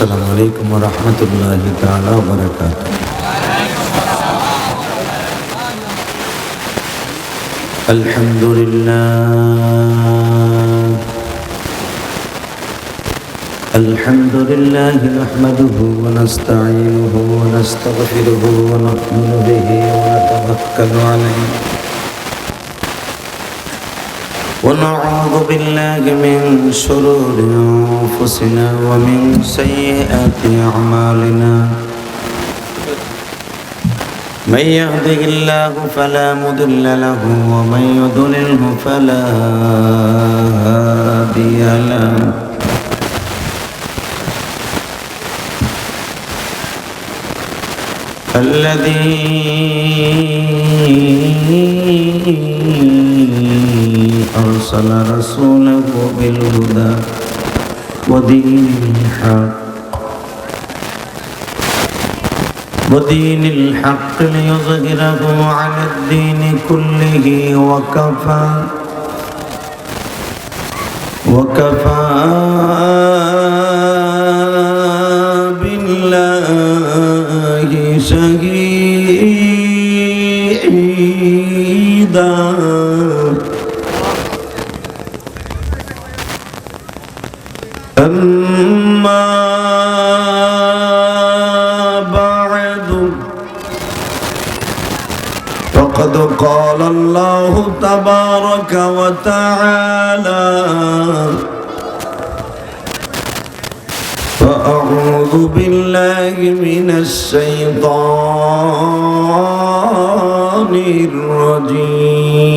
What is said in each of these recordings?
السلام عليكم ورحمة الله تعالى وبركاته. الحمد لله نحمده ونستعينه ونستغفره ونؤمن به ونتوكل عليه ونعوذ بالله من شرور أنفسنا ومن سيئات أعمالنا. من يهده الله فلا مضل له ومن يضلله فلا هادي له. الذي أرسل رسوله بالهدى ودين الحق ليظهره على الدين كله وكفى بالله شهيدا. أما بعد فقد قال الله تبارك وتعالى: فأعوذ بالله من الشيطان الرجيم.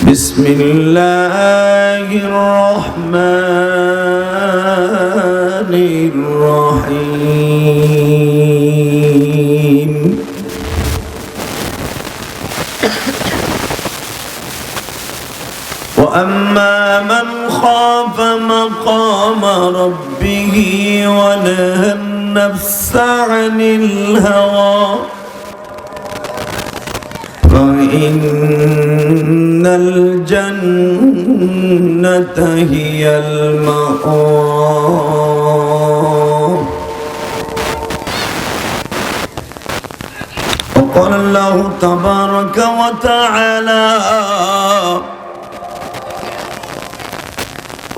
بسم الله الرحمن الرحيم. وأما من خاف مقام ربه ونهى النفس عن الهوى فإن الجنة هي المأوى. وقال الله تبارك وتعالى: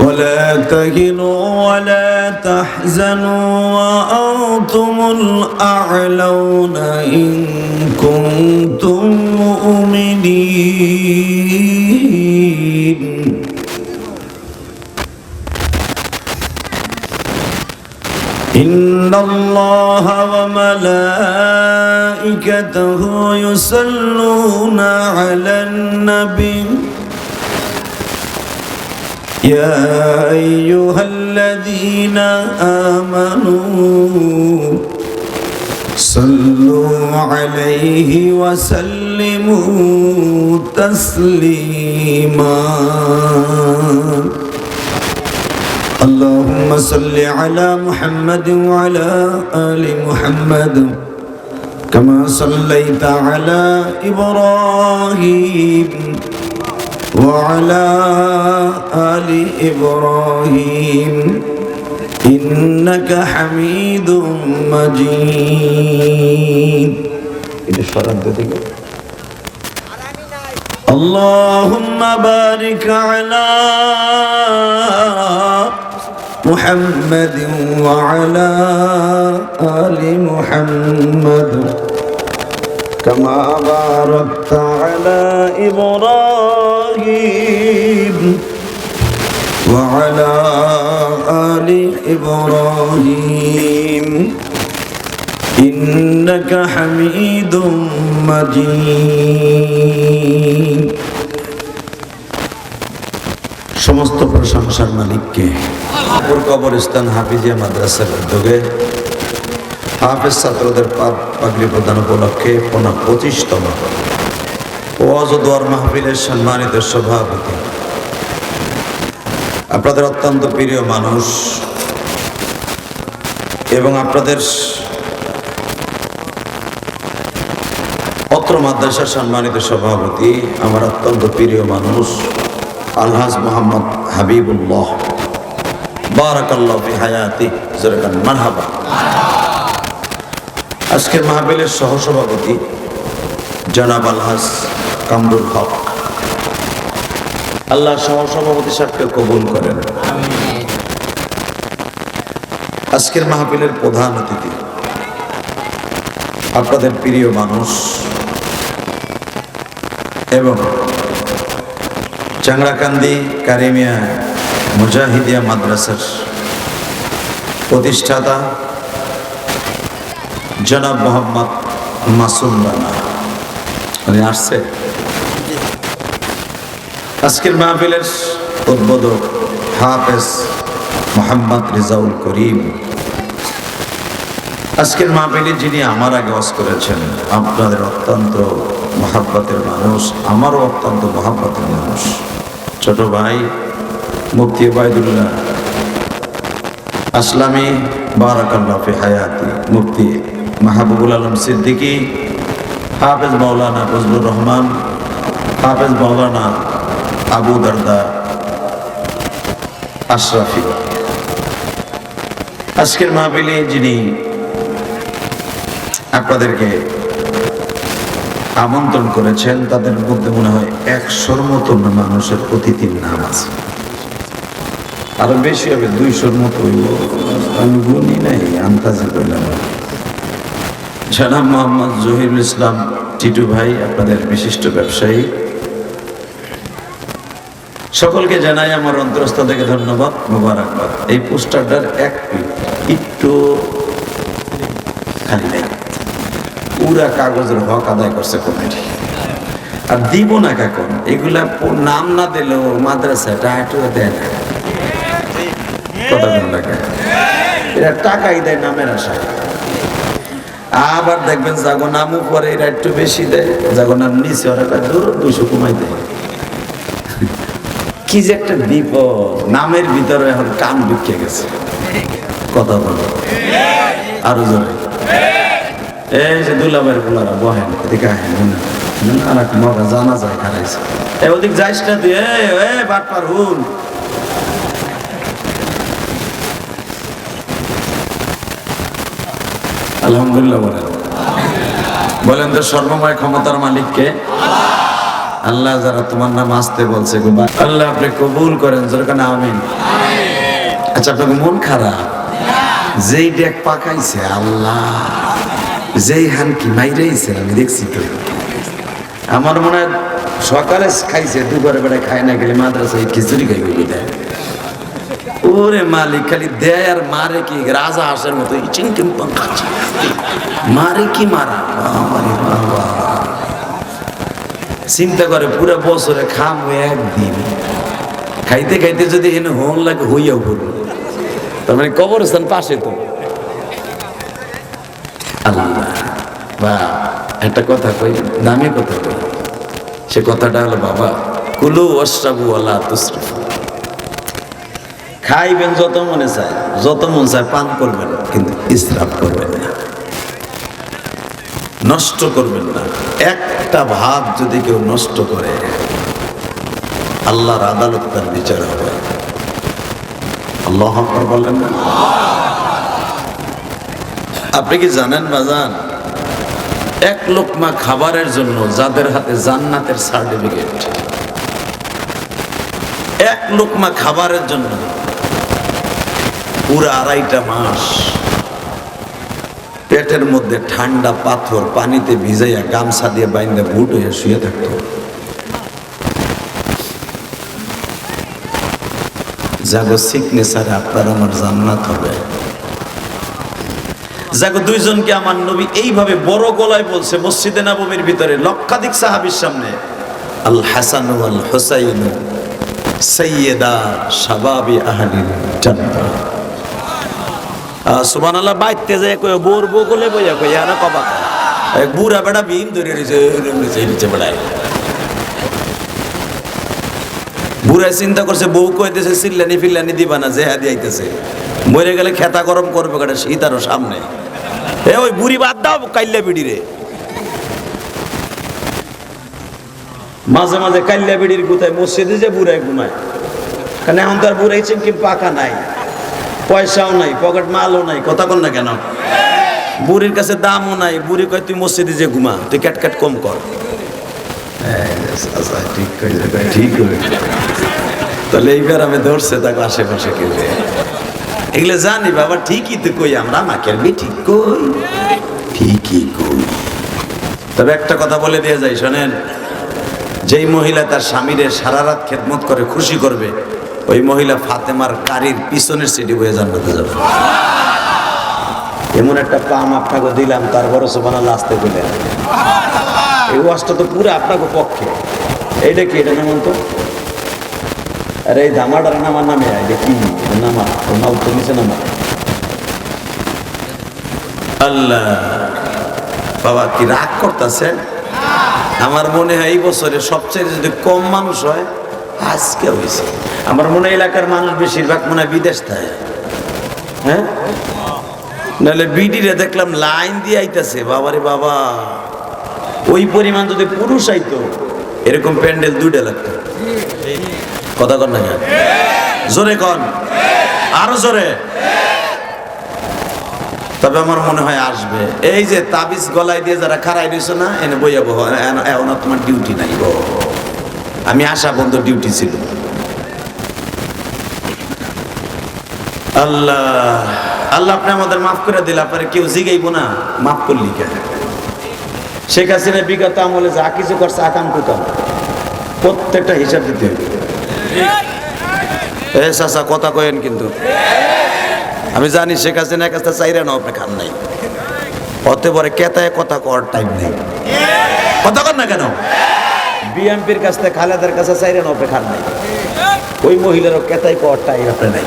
ولا تهنوا ولا تحزنوا وأنتم الأعلون إن كنتم مؤمنين. إن الله وملائكته يصلون على النبي يا أيها الذين آمنوا صلوا عليه وسلموا تسليما. اللهم صل على محمد وعلى آل محمد كما صليت على إبراهيم وعلى آل إبراهيم إنك حميد مجيد. اللهم بارك على محمد وعلى آل محمد كما باركت على إبراهيم وعلى آل إبراهيم إنك حميد مجيد. সমস্ত প্রশংসার মালিককে। কবরস্থান হাফিজিয়া মাদ্রাসার উদ্যোগে হাফেজ ছাত্রদের পাগড়ি প্রদান উপলক্ষে 25তম ওয়াজ ও দোয়ার মাহফিলের সম্মানিত সভাপতি, আপনাদের অত্যন্ত প্রিয় মানুষ এবং আপনাদের অত্র মাদ্রাসার সম্মানিত সভাপতি, আমার অত্যন্ত প্রিয় মানুষ আলহাজ মোহাম্মদ হাবিবুল্লাহ বারাকাল্লাহু ফি হায়াতি জোরে মারহাবা। আজকের মাহফিলের সহসভাপতি জনাব আলহাজ কামরুল হক, আল্লাহ সহসভাপতি সাহেবকে কবুল করেন। আজকের মাহফিলের প্রধান অতিথি আপনাদের প্রিয় মানুষ এবং চাংড়াকান্দি কারিমিয়া মুজাহিদিয়া মাদ্রাসার প্রতিষ্ঠাতা জনাব মোহাম্মদ মাসুম রানা, উনি আসছে। আজকের মাহফিলের উদ্বোধক হাফেজ মোহাম্মদ রেজাউল করিম। আজকের মাহফিলে যিনি আমার আগে ওয়াজ করেছেন, আপনাদের অত্যন্ত মহাব্বতের মানুষ, আমারও অত্যন্ত মহাব্বতের মানুষ, ছোট ভাই মুফতি ওবায়দুল্লাহ আসলামী বারাকাল্লাহু ফি হায়াতি, মুফতি মাহবুবুল আলম সিদ্দিকী, হাফেজ মাওলানা ফজলুর রহমান, হাফেজ মাওলানা আবু দারদা আশরাফি। আজকের মাহফিলে যিনি আপনাদেরকে আমন্ত্রণ করেছেন, তাদের মধ্যে মনে হয় 100-র মতো মানুষের অতিথির নাম আছে, আরো বেশি হবে, 200-র মতো হইব, আমি গুনি নাই, আন্দাজে করলাম। জনাব মোহাম্মদ জহিরুল ইসলাম টিটু ভাই, আপনাদের বিশিষ্ট ব্যবসায়ী, সকলকে জানাই আমার অন্তরস্থ থেকে ধন্যবাদ, মোবারকবাদ। এই পোস্টারটার এক একটু খালি নেই, পুরা কাগজের হক আদায় করছে কমিটি, আর দিব না কাকন, এগুলা নাম না দিলেও মাদ্রাসাটা একটু দেয় না, কথা কোন লাগে, এরা টাকাই দেয় নামের আশায়। আবার দেখবেন যাগো নামও পরে এরা একটু বেশি দেয়, যাগো নাম নিচে ওরা 200 কমাই দেয়। কি যে একটা বিপদ, নামের ভিতরে এখন কান ঢুকে গেছে, কথা বলো আরো জোরে। এই যে দুলাভাইয়ের গোলারা বহেন, এদিকে আহেন, আর এক মগা জানা যায় খারাইছে, এই ওদিক যাইস না তুই, বাটপার হুন। আলহামদুলিল্লাহ বলেন তো, সর্বময় ক্ষমতার মালিককে আল্লাহ। যারা তোমার নাম আসতে বলছে, আল্লাহ আপনি কবুল করেন, যেরকম আমিন। আচ্ছা, আপনাকে মন খারাপ, যেই ডেক পাকাইছে আল্লাহ, যেই হানকি মাইরাইছে, আমি দেখছি তো, আমার মনে হয় সকালে খাইছে, দুপুরে বেড়ায় খায় না, গেলে মাদ্রাসায় খিচুড়ি খাইবে দেয়। ওরে মালিক খালি দেয় আর মারে কি, রাজা হাঁসের মতো চিংটিং পাঙ্কাচ্ছে, মারে কি মারা, বাবা চিন্তা করে পুরো বছরে খাম একদিন, খাইতে খাইতে যদি এনে হোন লাগে হইয়াও পড়বে, তার মানে কবরস্থান পাশে তো। আল্লাহ বা একটা কথা কই, দামি কথা কই, সে কথাটা হলো, বাবা কুলু ওয়াশরাবু ওয়ালা তুসরিফু, খাইবেন যত মনে চায়, যত মন চায় পান করবেন, কিন্তু ইসরাফ করবেন না, নষ্ট করবেন না। একটা ভাত যদি কেউ নষ্ট করে, আল্লাহর আদালতে তার বিচার হবে। আল্লাহু আকবার বলেন না? আপনি কি জানেন বাজান, এক লোকমা খাবারের জন্য যাদের হাতে জান্নাতের সার্টিফিকেট, এক লোকমা খাবারের জন্য পুরো 2.5 মাস পেটের মধ্যে ঠান্ডা পাথর পানিতে ভিজাইয়া গামছা দিয়ে বাইন্দা বুট হয়ে শুয়ে থাকতো। যাগো সিগনেচারে আপনার আমার জান্নাত হবে। যাগো দুইজনকে আমার নবী এইভাবে বড় গলায় বলছে মসজিদে নববীর ভিতরে লক্ষাধিক সাহাবীর সামনে, আল হাসান ওয়াল হুসাইন সাইয়্যিদা শাবাবি আহলিল জান্নাহ। সুবহানাল্লাহ। বাইতে যায় কই বোর বো কোলে বইয়া কই আর কবা এক বুড়া বেটা বিন ধরে রইছে নিচে বেড়ায়। বুড়া চিন্তা করছে বউ কইতেছে সিল্লানি ফিল্লানি দিবা না, জেহা দিয়াইতেছে, মরে গেলে খেতা গরম করবে কাটা শীত আরো সামনে। ওই বুড়ি বাদ দাও কাইল্লা বিড়ি রে। মাঝে মাঝে কাল্লা বেড়ির গুতায় মসজিদে যে বুড়ায় ঘুমায়, কারণ এখন তার বুড়াই চিমকি পাকা নাই, পয়সাও নাই, পকেট মালও নাই, কথা কন না কেন? বুড়ির কাছে দামও নাই, বুড়ি কয় তুই মসজিদে যে ঘুমা, তুই ক্যাটক্যাট কম কর। ঠিক ঠিক তাহলে এইবার আমি ধরছে তাকে আশেপাশে কেউ এগুলো জানি বাবা, ঠিকই তো কই আমরা, আমাকে ঠিক কই, ঠিকই কই। তবে একটা কথা বলে দিয়ে যাই, শোনেন, যেই মহিলা তার স্বামীরে সারা রাত খেদমত করে খুশি করবে, ওই মহিলা ফাতেমার গাড়ির পিছনের সিটে বয়ে জান্নাতে যাবে। এমন একটা পাম আপনাকে দিলাম, তারপরে সুবহানাল্লাহ আসতে বললেন। এই ওয়াজটা তো পুরো আপনাকে পক্ষে। এইটা কি? এটা নামান তো, আরে এই ধামাটার নামার নামে এটা কি নামা? নাও তো নিচে নামা। আল্লাহ বাবা কি রাগ করতেছেন? আমার মনে হয় এই বছরে সবচেয়ে যদি কম মানুষ হয় আজকে হয়েছে। আমার মনে হয় এলাকার মানুষ বেশিরভাগ মনে হয় বিদেশ থাকে, হ্যাঁ? নাহলে বিডিরে দেখলাম লাইন দিয়ে আইতেছে। বাবারে বাবা, ওই পরিমাণ যদি পুরুষ আইতো এরকম প্যান্ডেল 2টা লাগতো। কথা কন না কেন? জোরে কন, আরো জোরে। তবে আমার মনে হয় আসবে। এই যে তাবিজ গলায় দিয়ে যারা খাড়াই দিয়েছে না, এনে বইয়া বহ, এখন তোমার ডিউটি নাই গো। আমি আসা বন্ধ ডিউটি ছিল। আল্লাহ আল্লাহ আপনি আমাদের মাফ করে দিলে, আপনার কেউ জিগাইব না মাফ করলি কেন? শেখ হাসিনা বিগত আমলে যা কিছু করছে আকাম কুকাম, প্রত্যেকটা হিসাব দিতে হবে। চাচা কথা কয়েন কিন্তু, আমি জানি শেখ হাসিনার কাছে চাইরা না আপনি খান নাই, অতে পরে কেতায় কথা কর টাইম নেই। কথা কর না কেন? বিএমপির কাছ থেকে খালেদার কাছে চাইরা না আপনি খান নাই, ওই মহিলারও কেতায় কর টাইম আপনি নাই।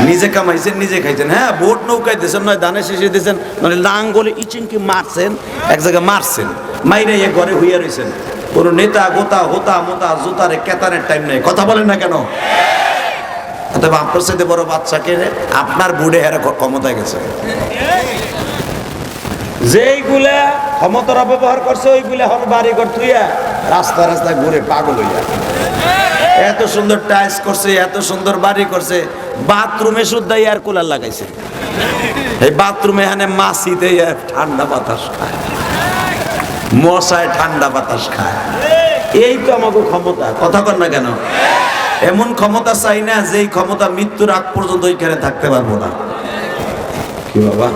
নিজে কামাইছেন, নিজে খাইছেন। হ্যাঁ, ভোট নৌকায় দিয়েছেন, নয় ধানের শেষে দিয়েছেন, মানে লাঙ্গলে ইচিনকি মারছেন, এক জায়গায় মারছেন, মাইরে ঘরে হইয়া রয়েছেন। কোন নেতা গোতা হোতা মোতা জুতারে কেতানের টাইম নেই। কথা বলেন না কেন? তবে আপনার সাথে বড় বাচ্চাকে আপনার বুড়ে হেরা ক্ষমতায় গেছে। যেইগুলা ক্ষমতার অপব্যবহার করছে ওইগুলা হন বাড়ি ঘর থুইয়া রাস্তা রাস্তায় ঘুরে পাগল হইয়া। এত সুন্দর টাইলস করছে, এত সুন্দর বাড়ি করছে, বাথরুমে শুদ্ধা এয়ার কুলার লাগাইছে। এই বাথরুমে এখানে মাছিতে ঠান্ডা বাতাস খায়, মশায় ঠান্ডা বাতাস খায়। এই তো আমাকে ক্ষমতা। কথা কর না কেন? এমন ক্ষমতা চাই না যেই ক্ষমতা মৃত্যুর আগ পর্যন্ত ওইখানে থাকতে পারবো না। কি বাবা?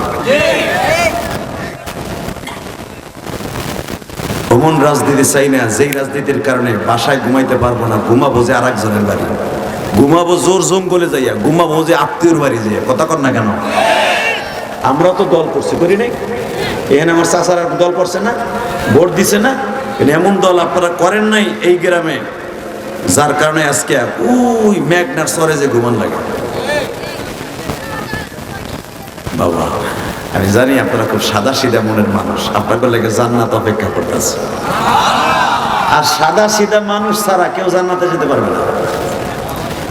এমন রাজনীতি চাই না যেই রাজনীতির কারণে বাসায় ঘুমাইতে পারবো না, ঘুমাবো যে আরেকজনের বাড়ি, ঘুমাবো জোর জঙ্গলে যাইয়া, ঘুমাবো যে আত্মীয়র বাড়ি যাইয়া। কথা কর না কেন? আমরা তো দল করছি, করি নাই? এখানে আমার চাচারা দল করছে না, ভোট দিছে না? এমন দল আপনারা করেন নাই এই গ্রামে, যার কারণে আজকে ওই মেঘনার সরে যে ঘুমান লাগে। বাবা আমি জানি আপনারা খুব সাদা সিধা মনের মানুষ, আপনাদের লেগে জান্নাত অপেক্ষা করতেছে। আর সাদা সিধা মানুষ ছাড়া কেউ জান্নাতে যেতে পারবে না।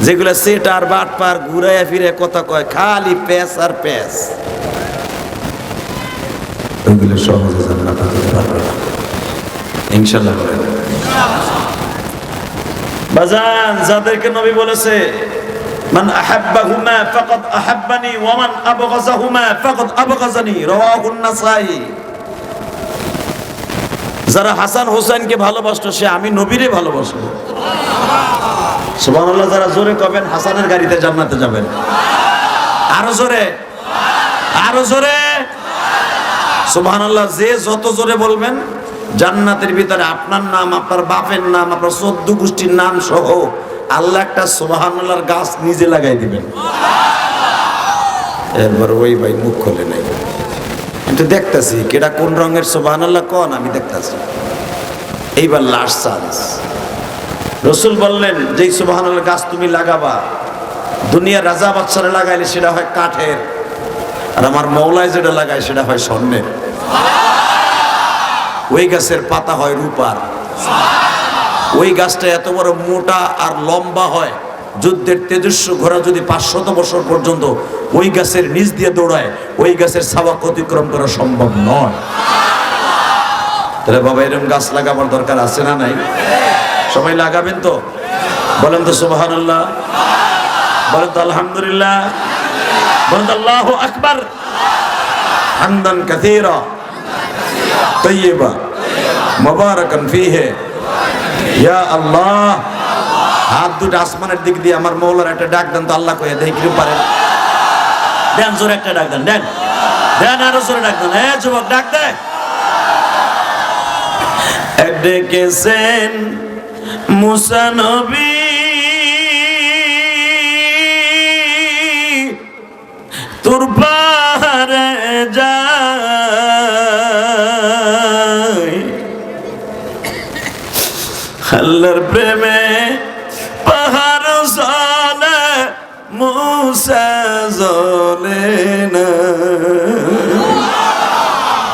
যেগুলা সেট আর বাট পার ঘুরাইয়া ফিরে কথা কয়, খালি প্যাস আর প্যাস, ওইগুলো সহজে জান্নাতে যেতে পারবে না ইনশাআল্লাহ। বাজান, যাদেরকে নবী বলেছে মান আহাব্বাহুমা ফাকাদ আহাব্বানি ওয়া মান আবগাযাহুমা ফাকাদ আবগাযানি, রাওয়াহুন নাসাই। যারা হাসান হোসেনকে ভালোবাসতো সে আমি নবীরে ভালোবাসবো। সুবহানাল্লাহ। যারা জোরে কবেন হাসানের গাড়িতে জান্নাতে যাবেন। আরো জোরে, আরো জোরে সুবহানাল্লাহ। যে যত জোরে বলবেন জান্নাতের ভিতরে আপনার নাম, আপনার বাপের নাম, আপনার 14 গোষ্ঠীর নাম সহ আল্লাহ একটা সুবহানাল্লাহর গাছ নিজে লাগাই দিবেন। এরপর ওই ভাই মুখ খোলে নাই, আমি তো দেখতেছি কেটা কোন রঙের সুবহানাল্লাহ কোন, আমি দেখতেছি। এইবার লাস্ট চান্স। রসুল বললেন যেই সুবহানাল্লাহ গাছ তুমি লাগাবা, দুনিয়ার রাজা বাদশারে লাগাইলে সেটা হয় কাঠের, আর আমার মওলায় যেটা লাগায় সেটা হয় স্বর্ণের। ওই গাছের পাতা হয় রূপার। ওই গাছটা এত বড় মোটা আর লম্বা হয়, যুদ্ধের তেজস্ব ঘোড়া যদি 500 বছর পর্যন্ত ওই গাছের নিচ দিয়ে দৌড়ায়, ওই গাছের সাওয়াক অতিক্রম করা সম্ভব নয়। তাহলে বাবা এরকম গাছ লাগাবার দরকার আছে না নাই? সবাই লাগাবেন তো? বলেন তো সুবহানাল্লাহ, বলেন তো আলহামদুলিল্লাহ, বলেন তো আল্লাহু আকবার। হামদান কাসীরা তাইয়্যিবা মুবারাকান ফীহি ইয়া আল্লাহ। হাত দুটো আসমানের দিক দিয়ে আমার মৌলার একটা ডাক দেন তো, আল্লাহ কইয়া দেখি কি পারেন। দেন জোরে একটা ডাক দেন, দেন দেন আরো জোরে ডাক দেন। হ্যাঁ যুবক ডাক দে। এক ডেকেছেন মুসা নবী, তোর পাহাড়ে যায়, আল্লাহর প্রেমে পাহাড় জ্বলে মুসা জ্বলে না।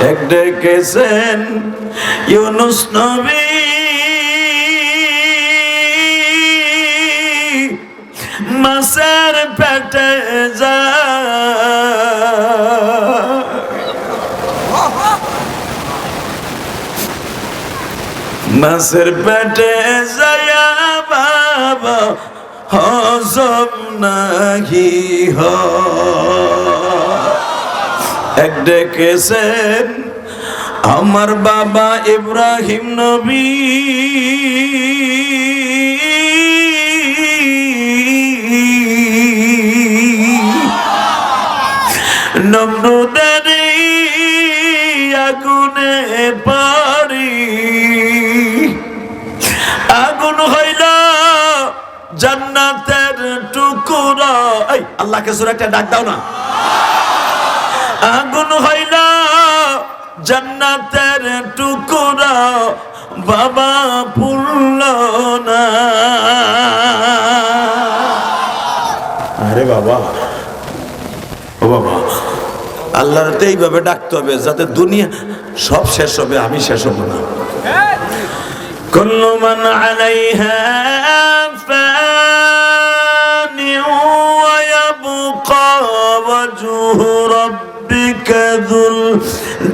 এক ডেকেছেন ইউনুস নবী, মাছের পেটে যায়, মাছের পেটে যায় বাবা হজম নাহি হয়। এক ডেকেছেন আমার বাবা ইব্রাহিম নবী, নমরুদের আগুনে পড়ি, আগুন হইল জান্নাতের টুকরা। এই আল্লাহকে সূরা একটা ডাক দাও না। আগুন হইল জান্নাতের টুকরা, বাবা পুরল না। আরে বাবা, ও বাবা, আল্লাহর তো এইভাবে ডাকতে হবে যাতে দুনিয়া সব শেষ হবে, আমি শেষ হব না। কুল্লু মান আলাইহা ফানি ওয়া ইয়াবকা ওয়াজহু রাব্বিকা যুল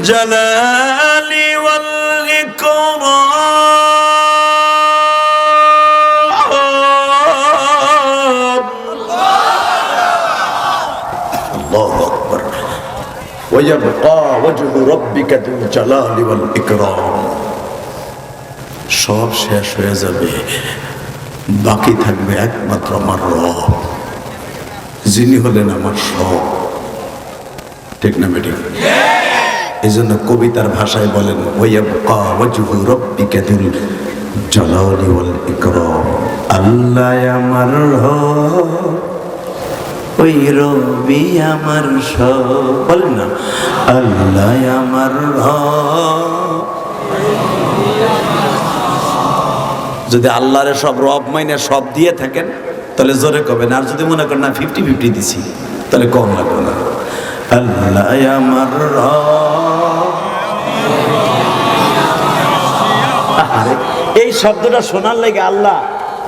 জালালি ওয়াল ইকরাম। আল্লাহু আকবার। ويبقى وجه ربك ذو الجلال والإكرام। সব শেষ হয়ে যাবে, বাকি থাকবে একমাত্র আমার রব, যিনি হলেন আমার সব। ঠিক না বেটি? এই জন্য কবিতার ভাষায় বলেন ওয়াইয়াবকা ওয়াজহু রাব্বিকা যুল জালালি ওয়াল ইকরাম। আল্লাহ আমার রব, ওই রবি আমার সব। বলেন না, আল্লাহ আমার রব। যদি আল্লাহরে সব রব মাইনে সব দিয়ে থাকেন তাহলে জোরে কবেন, আর যদি মনে করেন না 50-50 দিছি তাহলে কম লাগবে না। আল্লাহ আমার রব। এই শব্দটা শোনার লাগে আল্লাহ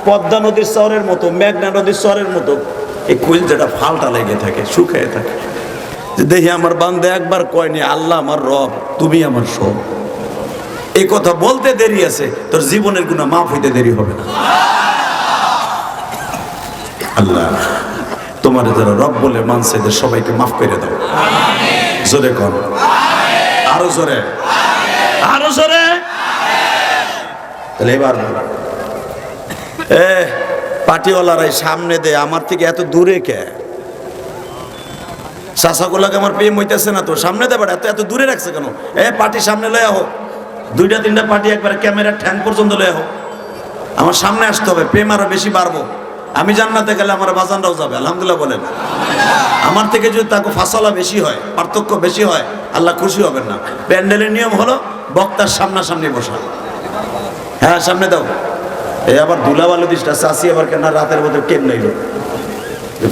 পদ্মা নদীর চরের মতো, মেঘনা নদীর চরের মতো এই কুইল যেটা ফালটা লেগে থাকে, শুকিয়ে থাকে। দেখি আমার বান্দা একবার কয়নি আল্লাহ আমার রব, তুমি আমার সব। এই কথা বলতে দেরি আছে, তোর জীবনের গুনাহ মাফ হইতে দেরি হবে না। আল্লাহ তোমার যারা রব বলে মানছে এদের সবাইকে মাফ করে দাও। জোরে কর, আরো জোরে, আরো জোরে। তাহলে এবার পার্টিওয়ালারাই সামনে দে, আমার থেকে এত দূরে কে? চাষাগুলাকে আমার প্রেম হইতেছে না তো, সামনে দে বাট, এত দূরে রাখছে কেন? পার্টি সামনে লয়ে আহো, 2-3টা পার্টি একবার ক্যামেরার ঠ্যাং পর্যন্ত লয়ে আহো। আমার সামনে আসতে হবে, প্রেম আরো বেশি বাড়বো। আমি জান্নাতে গেলে আমার বাজানরাও যাবে, আলহামদুলিল্লাহ বলেন। আমার থেকে যদি তাকে ফাসলা বেশি হয়, পার্থক্য বেশি হয়, আল্লাহ খুশি হবেন না। প্যান্ডেলের নিয়ম হলো বক্তার সামনাসামনি বসা। হ্যাঁ সামনে দাও। এই আবার ধুলাবালু দিসটা চাষি আবার কেন রাতের মধ্যে কেন নাইল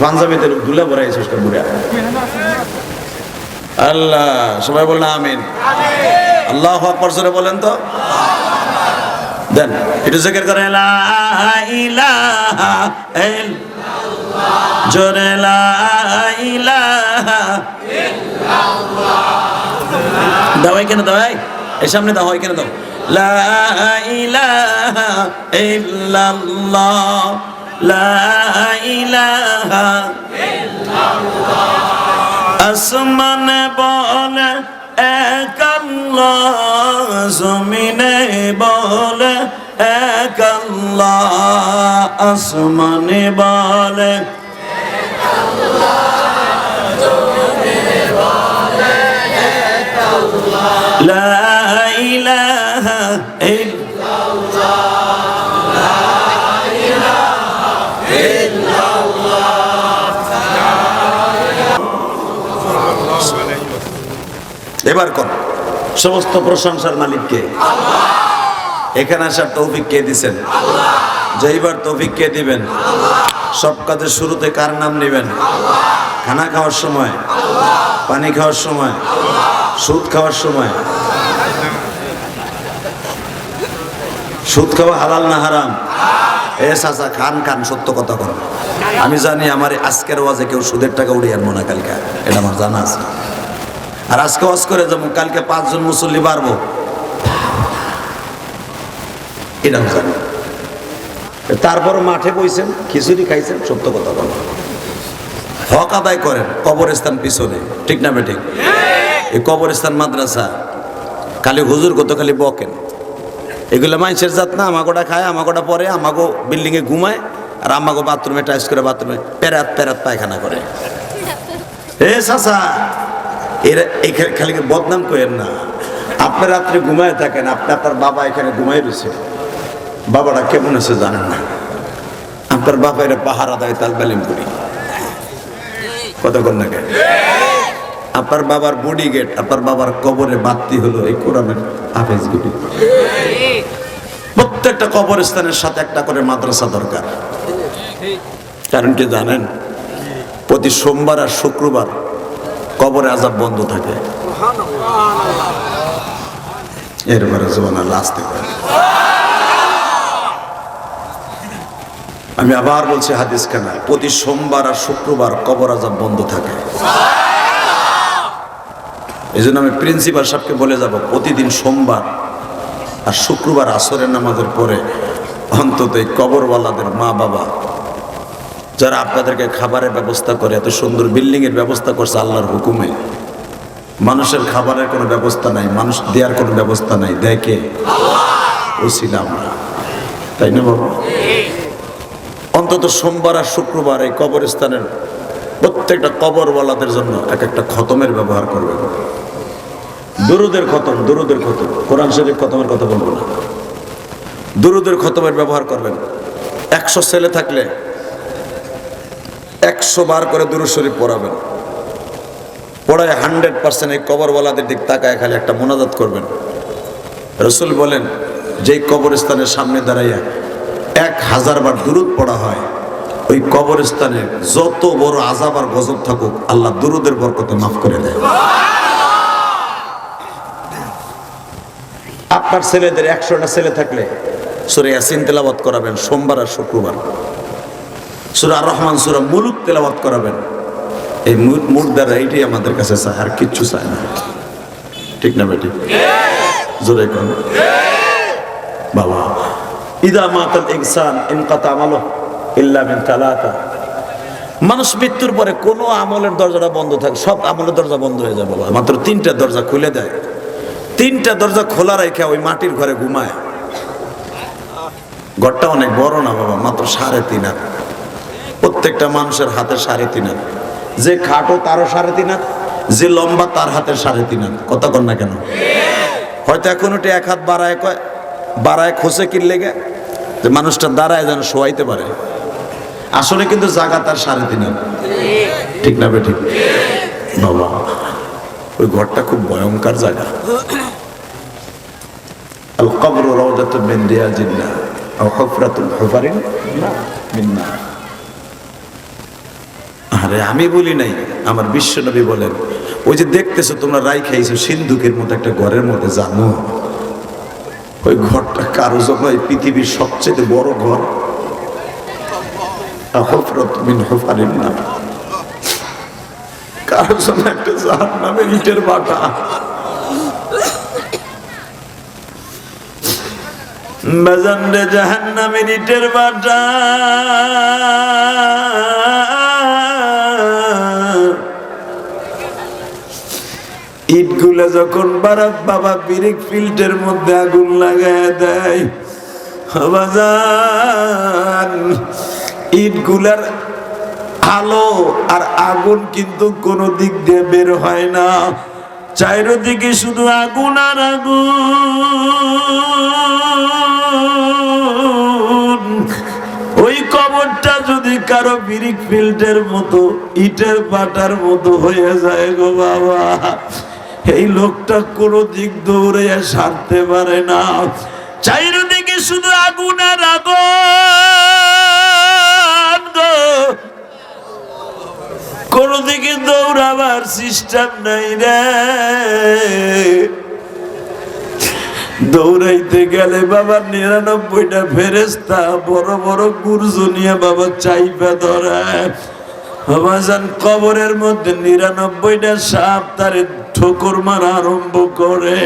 পাঞ্জাবিতে ধুলা ভরাইছিস বুড়া। আল্লাহ সবাই বলেন আমিন। আল্লাহু আকবার জোরে বলেন তো। দেন একটু জিকির করেন, লা ইলাহা ইল্লাল্লাহ, জোরে লা ইলাহা ইল্লাল্লাহ। দাওয়াই কেন দাওয়াই? এই সামনে দাও, এখানে দাও। লা ইলাহা ইল্লাল্লাহ, লা ইলাহা ইল্লাল্লাহ। আসমানে বলে এক আল্লাহ, জমিনে বলে এক আল্লাহ। আসমানে বলে এক আল্লাহ, জমিনে বলে এক আল্লাহ। লা ইলাহা ইল্লাল্লাহ, লা ইলাহা ইল্লাল্লাহ। এবার কোন সমস্ত প্রশংসার মালিক কে? আল্লাহ। এখানে আসার তৌফিক কে দিবেন? আল্লাহ। যাইবার তৌফিক কে দিবেন? আল্লাহ। সব কাজের শুরুতে কার নাম নেবেন? আল্লাহ। খানা খাওয়ার সময়, আল্লাহ। পানি খাওয়ার সময়, আল্লাহ। সুদ খাওয়ার সময়। সুদ খাওয়া হালাল না হারাম? এ চাচা খান খান, সত্য কথা কর। আমি জানি আমার আজকের ওয়াজে কেউ সুদের টাকা উড়িয়ে আনবো না কালকে, এটা আমার জানা আছে। আর আজকে ওয়াজ করে যাবো, কালকে 5 জন মুসল্লি বাড়বো, এটা জানি। তারপর মাঠে বইছেন, খিচুড়ি খাইছেন, সত্য কথা বলেন, হক আদায় করেন। কবরস্থান পিছনে, ঠিক না বেঠিক? এই কবরস্থান মাদ্রাসা খালি হুজুর কত খালি বকেন, এগুলো মানুষের জাত না। আমাগোটা খায়, আমাগোটা পরে, আমাগো বিল্ডিং এ ঘুমায়, আর আমাগো বাথরুমে টাইস করে, বাথরুমে প্যারাত প্যারাত পায়খানা করে। এ চাচা, এরা এখানে খালি বদনাম করেন না। আপনি রাত্রে ঘুমায় থাকেন, আপনি আপনার বাবা এখানে ঘুমাই রয়েছে, বাবাটা কেমন আছে জানেন না। আপনার বাবা এরা পাহারা দেয় তালবালিম করি, কতক্ষণ নাকি আপনার বাবার বডি গেট, আপনার বাবার কবরে বাতি হলো এই কোরআনের হাফেজ গুলি। প্রত্যেকটা কবরস্থানের সাথে একটা করে মাদ্রাসা দরকার। কারণ কি জানেন, প্রতি সোমবার আর শুক্রবার কবরে আযাব বন্ধ থাকে। এরপরে জীবনের লাস্টে আমি আবার বলছি হাদিস খানা, প্রতি সোমবার আর শুক্রবার কবর আযাব বন্ধ থাকে। এই জন্য আমি প্রিন্সিপাল সাহেবকে বলে যাব, প্রতিদিন সোমবার আর শুক্রবার আসরের নামাজের পরে অন্তত এই কবরওয়ালাদের মা বাবা যারা আপনাদেরকে খাবারের ব্যবস্থা করে, এত সুন্দর বিল্ডিং এর ব্যবস্থা করছে আল্লাহর হুকুমে, মানুষের খাবারের কোনো ব্যবস্থা নাই, মানুষ দেওয়ার কোনো ব্যবস্থা নাই, দেখে ওসিলা আমরা, তাই না বাবা? অন্তত সোমবার আর শুক্রবার এই কবরস্থানের প্রত্যেকটা কবরওয়ালাদের জন্য এক একটা খতমের ব্যবহার করবেন। দুরুদের খতম, দুরুদের খতম, কোরআন শরীফ খতমের কথা বলবো না, দুরুদের খতমের ব্যবহার করবেন। 100 ছেলে থাকলে 100 বার করে দুরূদ শরীফ পড়াবেন, পড়ায় 100% এই কবরওয়ালাদের দিক তাকায় খালি একটা মোনাজাত করবেন। রাসূল বলেন, যেই কবরস্থানের সামনে দাঁড়াইয়া 1000 বার দুরূদ পড়া হয়, ওই কবরস্থানে যত বড় আযাব আর গজব থাকুক, আল্লাহ দুরূদের বরকতে মাফ করে দেয়। আপনার ছেলেদের 100টা ছেলে থাকলে সূরা ইয়াসিন তেলাওয়াত করাবেন সোমবার আর শুক্রবার, সূরা আর রহমান, সূরা মুলুক তেলাওয়াত করাবেন। এই মুর্দারা এইটাই আমাদের কাছে চায়, আর কিচ্ছু চায় না, ঠিক না বেটি? জোরে কোন বাবা। ইদা মাতাল ইনসান ইনকাতা আমালুহু ইল্লা মিন তালাতা। মানুষ মৃত্যুর পরে কোনো আমলের দরজাটা বন্ধ থাকে, সব আমলের দরজা বন্ধ হয়ে যায় বাবা। মাত্র 3টা দরজা খুলে দেয়, 3টা দরজা খোলা রেখে ওই মাটির ঘরে ঘুমায়। ঘরটা অনেক বড় না বাবা, মাত্র 3.5 হাত, প্রত্যেকটা মানুষের হাতে 3.5 হাত, যে খাটো তারও 3.5 হাত, যে লম্বা তার হাতের 3.5 হাত। কথা কন না কেন? হয়তো এখন ওটা 1 হাত বাড়ায় খোঁচে কিনলে গে যে মানুষটা দাঁড়ায় যেন শোয়াইতে পারে, আসলে কিন্তু জায়গা তার 3.5 হাত, ঠিক না বেঠিক বাবা? ওই ঘরটা খুব ভয়ঙ্কর জায়গা। আল কবরু রাউদাতুম মিন রিয়াজিল্লাহ আও হুফরাতুন হুফারিন মিন নার। আরে আমি বলি নাই, আমার বিশ্বনবী বলেন, ওই যে দেখতেছো তোমরা রাই খাইছো সিন্ধুকের মতো একটা ঘরের মধ্যে, জানো ওই ঘরটা কারো জন্য এই পৃথিবীর সবচেয়ে বড় ঘর। হুফরাতুম মিন হুফারিন নার, কারো জন্য একটা জাহান্নামের ইটের বাটা। বাজানরে জাহান্নামের ইটের বাটা ইটগুলা যখন বারাক বাবা বিরিক ফিল্টের মধ্যে আগুন লাগায় দেয়, বাজান ইটগুলার আলো আর আগুন কিন্তু কোন দিক দিয়ে বের হয় না, চারিদিকে শুধু আগুন আর আগুন। ওই কবরটা যদি কারো বিরিক ফিল্টের মতো ইটের বাটার মতো হয়ে যায় গো বাবা, এই লোকটা কোনো দিক দৌড়ে সারতে পারে না, চারিদিকে শুধু আগুন আর আগুন গো, কোন দিকে দৌড়াবার সিস্টেম নাই রে। দৌড়াইতে গেলে বাবা ৯৯টা ফেরেশতা বড় বড় গুরজনিয়া বাবা চাইপা ধরে, বাবাজান কবরের মধ্যে ৯৯টা সাপ তারে ঠোকর মারা আরম্ভ করে।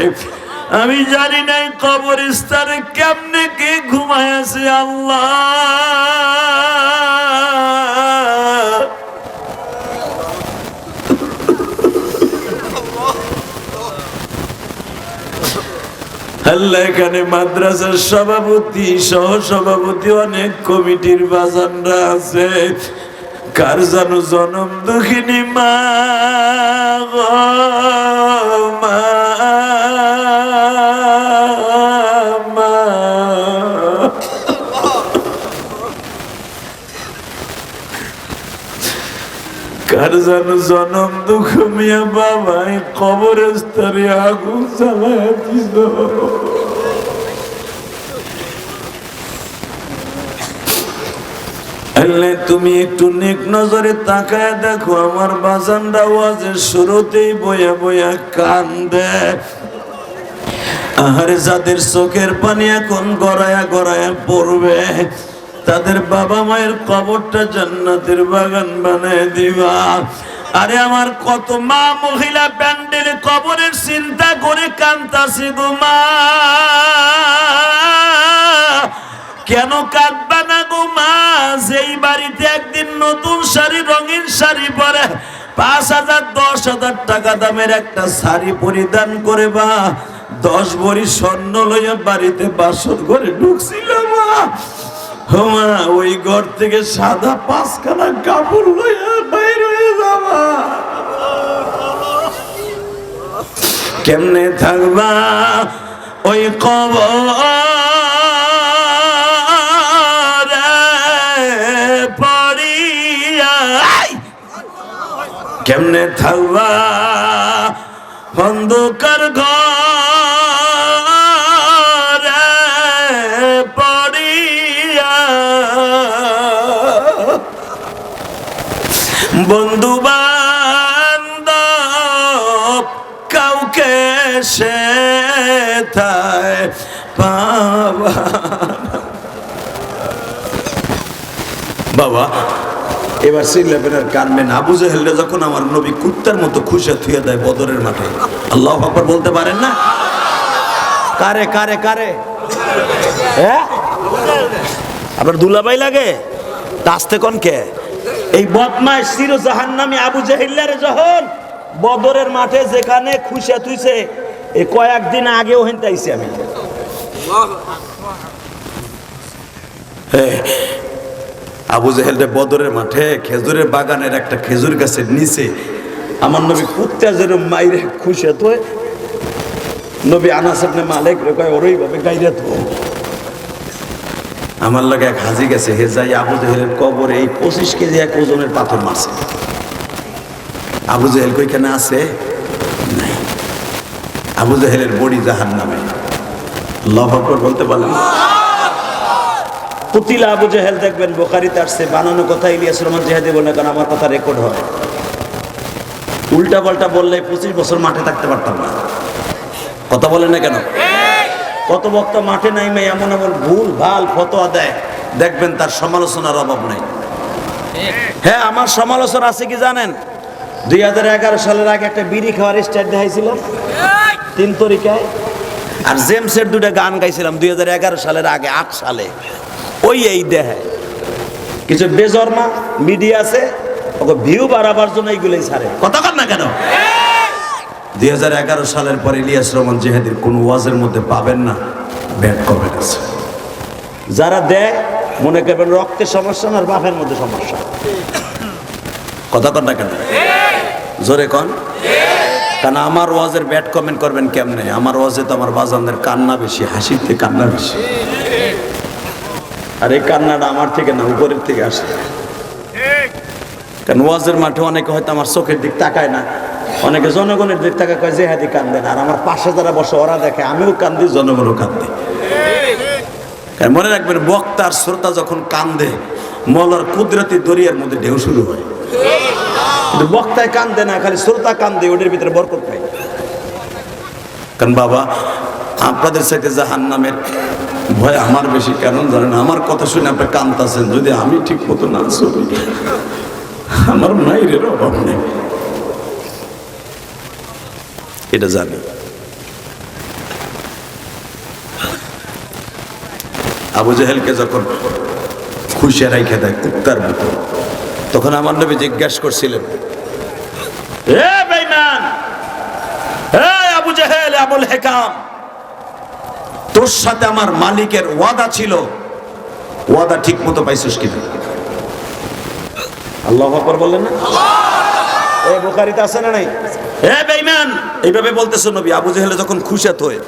আমি জানি নাই কবরস্থানে কেমনে কে ঘুমায় আছে আল্লাহ। আল্লাহ এখানে মাদ্রাসার সভাপতি সহ সভাপতি অনেক কমিটির বাজানরা আছে, কার জানো জনম দুঃখিনী মা কার জানো জনম দুঃখ মিয়া বাবাই কবরস্থানে আগুন জ্বালায় দিল। তুমি একটু নেক নজরে তাকায় দেখো, আমার বাজানরা ওয়াজের শুরুতেই বয়া বয়া কান্দে। আহারে যাদের চোখের পানি এখন গড়ায়া গড়ায়া পড়বে, তাদের বাবা মায়ের কবরটা জান্নাতের বাগান বানায় দিবা। আরে আমার কত মা মহিলা প্যান্ডেলে কবরের চিন্তা করে কান্দাছে গো মা, কেন কাঁদবা না গো মা? যেই বাড়িতে একদিন নতুন শাড়ি রঙিন শাড়ি পরে ৫,০০০ ১০,০০০ টাকা দামের একটা শাড়ি পরিধান করে বা ১০ ভরি স্বর্ণ লইয়া বাড়িতে বাসর ঘরে ঢুকছিল মা, মা ওই ঘর থেকে সাদা ৫খানা কাপড় লইয়া বাইর হয়ে যাবা, কেমনে থাকবা ওই কবর কেমনে থাকবা অন্ধকার ঘরে পড়িয়া, বন্ধু বান্ধব কাউকে সে পাবা। বাবা এবার সিলেবেন আর কানবেন, আবু জাহেলরা যখন আমার নবী কুত্তার মতো খুশে থুয়ে দেয় বদরের মাঠে, আল্লাহু আকবার বলতে পারেন না? কারে কারে কারে হ্যাঁ আবার দুলাভাই লাগে আসতে কোন কে? এই বদমাশ চির জাহান্নামী আবু জাহেলরে যখন বদরের মাঠে যেখানে খুশে থুইছে, এই কয়েকদিন আগেও হেনতে আইছি আমি। আবু জাহেলরে বদরের মাঠে খেজুরের বাগানের একটা খেজুর গাছের নিচে আমার নবী কুত্তা যেরকম মাইরে খুশে তো নবী আনাস ইবনে মালিক রে কয় ওরই ভাবে গাইরে তো আমার লাগে এক হাজি গেছে, হে যাই আবু জাহেলের কবরে এই 25 কেজি এক ওজনের পাথর মারছে। আবু জাহেল কইখানে আছে নাই, আবু জাহেলের বডি জাহান্নামে। আল্লাহু আকবার বলতে পারলেন? কুতিলা আবু জাহেল, দেখবেন বুখারীতে আসছে, বানানো কথা ইলিয়াস রহমান জিহাদি বলে, কারণ আমার কথা রেকর্ড হয়। উল্টা পাল্টা বললে 25 বছর মাঠে থাকতে পারতাম না। কথা বলেন না কেন? কত বক্তা মাঠে নাই মেয়ে এমন এমন ভুল ভাল ফতোয়া দেয়, দেখবেন তার সমালোচনার অভাব নাই। হ্যাঁ আমার সমালোচনা আছে কি জানেন? 2011 সালের আগে একটা বিড়ি খাওয়ার স্টাইল দেখাইছিলাম 3 তরিকায়, আর জেমসের দুটো গান গাইছিলাম 2011 সালের আগে, 8 সালে। ওই এই দেহে কিছু বেজর্মা মিডিয়া আছে, ওকে ভিউ বাড়াবার জন্য এইগুলোই ছাড়ে। কথা কর না কেন? 2011 সালের পর ইলিয়াস রহমান জিহাদির কোন ওয়াজের মধ্যে পাবেন না ব্যাড কমেন্ট আছে। যারা দেয় মনে করবেন রক্তের সমস্যা না, বাপের মধ্যে সমস্যা। কথা কর না কেন? জোরে কন। কারণ আমার ওয়াজের ব্যাড কমেন্ট করবেন কেমনে? আমার ওয়াজে তো আমার বাজানদের কান্না বেশি, হাসিতে কান্না বেশি। আর এই কান্নাটা আমার থেকে না, উপরের থেকে আসে। কারণ ওয়াজের মাঠে অনেকে হয়তো আমার চোখের দিক তাকায় না, অনেকে জনগণের দিক তাকায়, কয় জেহাদি কান্দেন। আর আমার পাশে যারা বসে ওরা দেখে আমিও কান্দি, জনগণও কান্দে। মনে রাখবেন, বক্তা আর শ্রোতা যখন কান্দে, মলার কুদরতি দরিয়ার মধ্যে ঢেউ শুরু হয়। কিন্তু বক্তায় কান্দে না, খালি শ্রোতা কান্দে, ওদের ভিতরে বরকত পাই। কারণ বাবা, আপনাদের সাথে জাহান্নামের ভয় আমার বেশি। কেন জানেন? আমার কথা শুনে আপনি কান্দতেছেন, যদি আমি ঠিক মতো না চলি, আমার মায়ের অভাব নেই, এটা জানি। আবু জেহেলকে যখন খুশিয়া রাইখে দেয় কুত্তার মতো, তখন আমার নবী জিজ্ঞাসা করছিলেন, এ বেঈমান, এ আবু জেহেল, আবুল হেকাম, তোর সাথে আমার মালিকের ওয়াদা ছিল, ওয়াদা ঠিক মতো পাইছিস কিনা? আল্লাহু আকবার বললেন না? এই বুখারীতে আছে না নাই? এ বেঈমান, এইভাবে বলতেছে নবী। আবু জেহেল যখন খুশিয়াত হয়,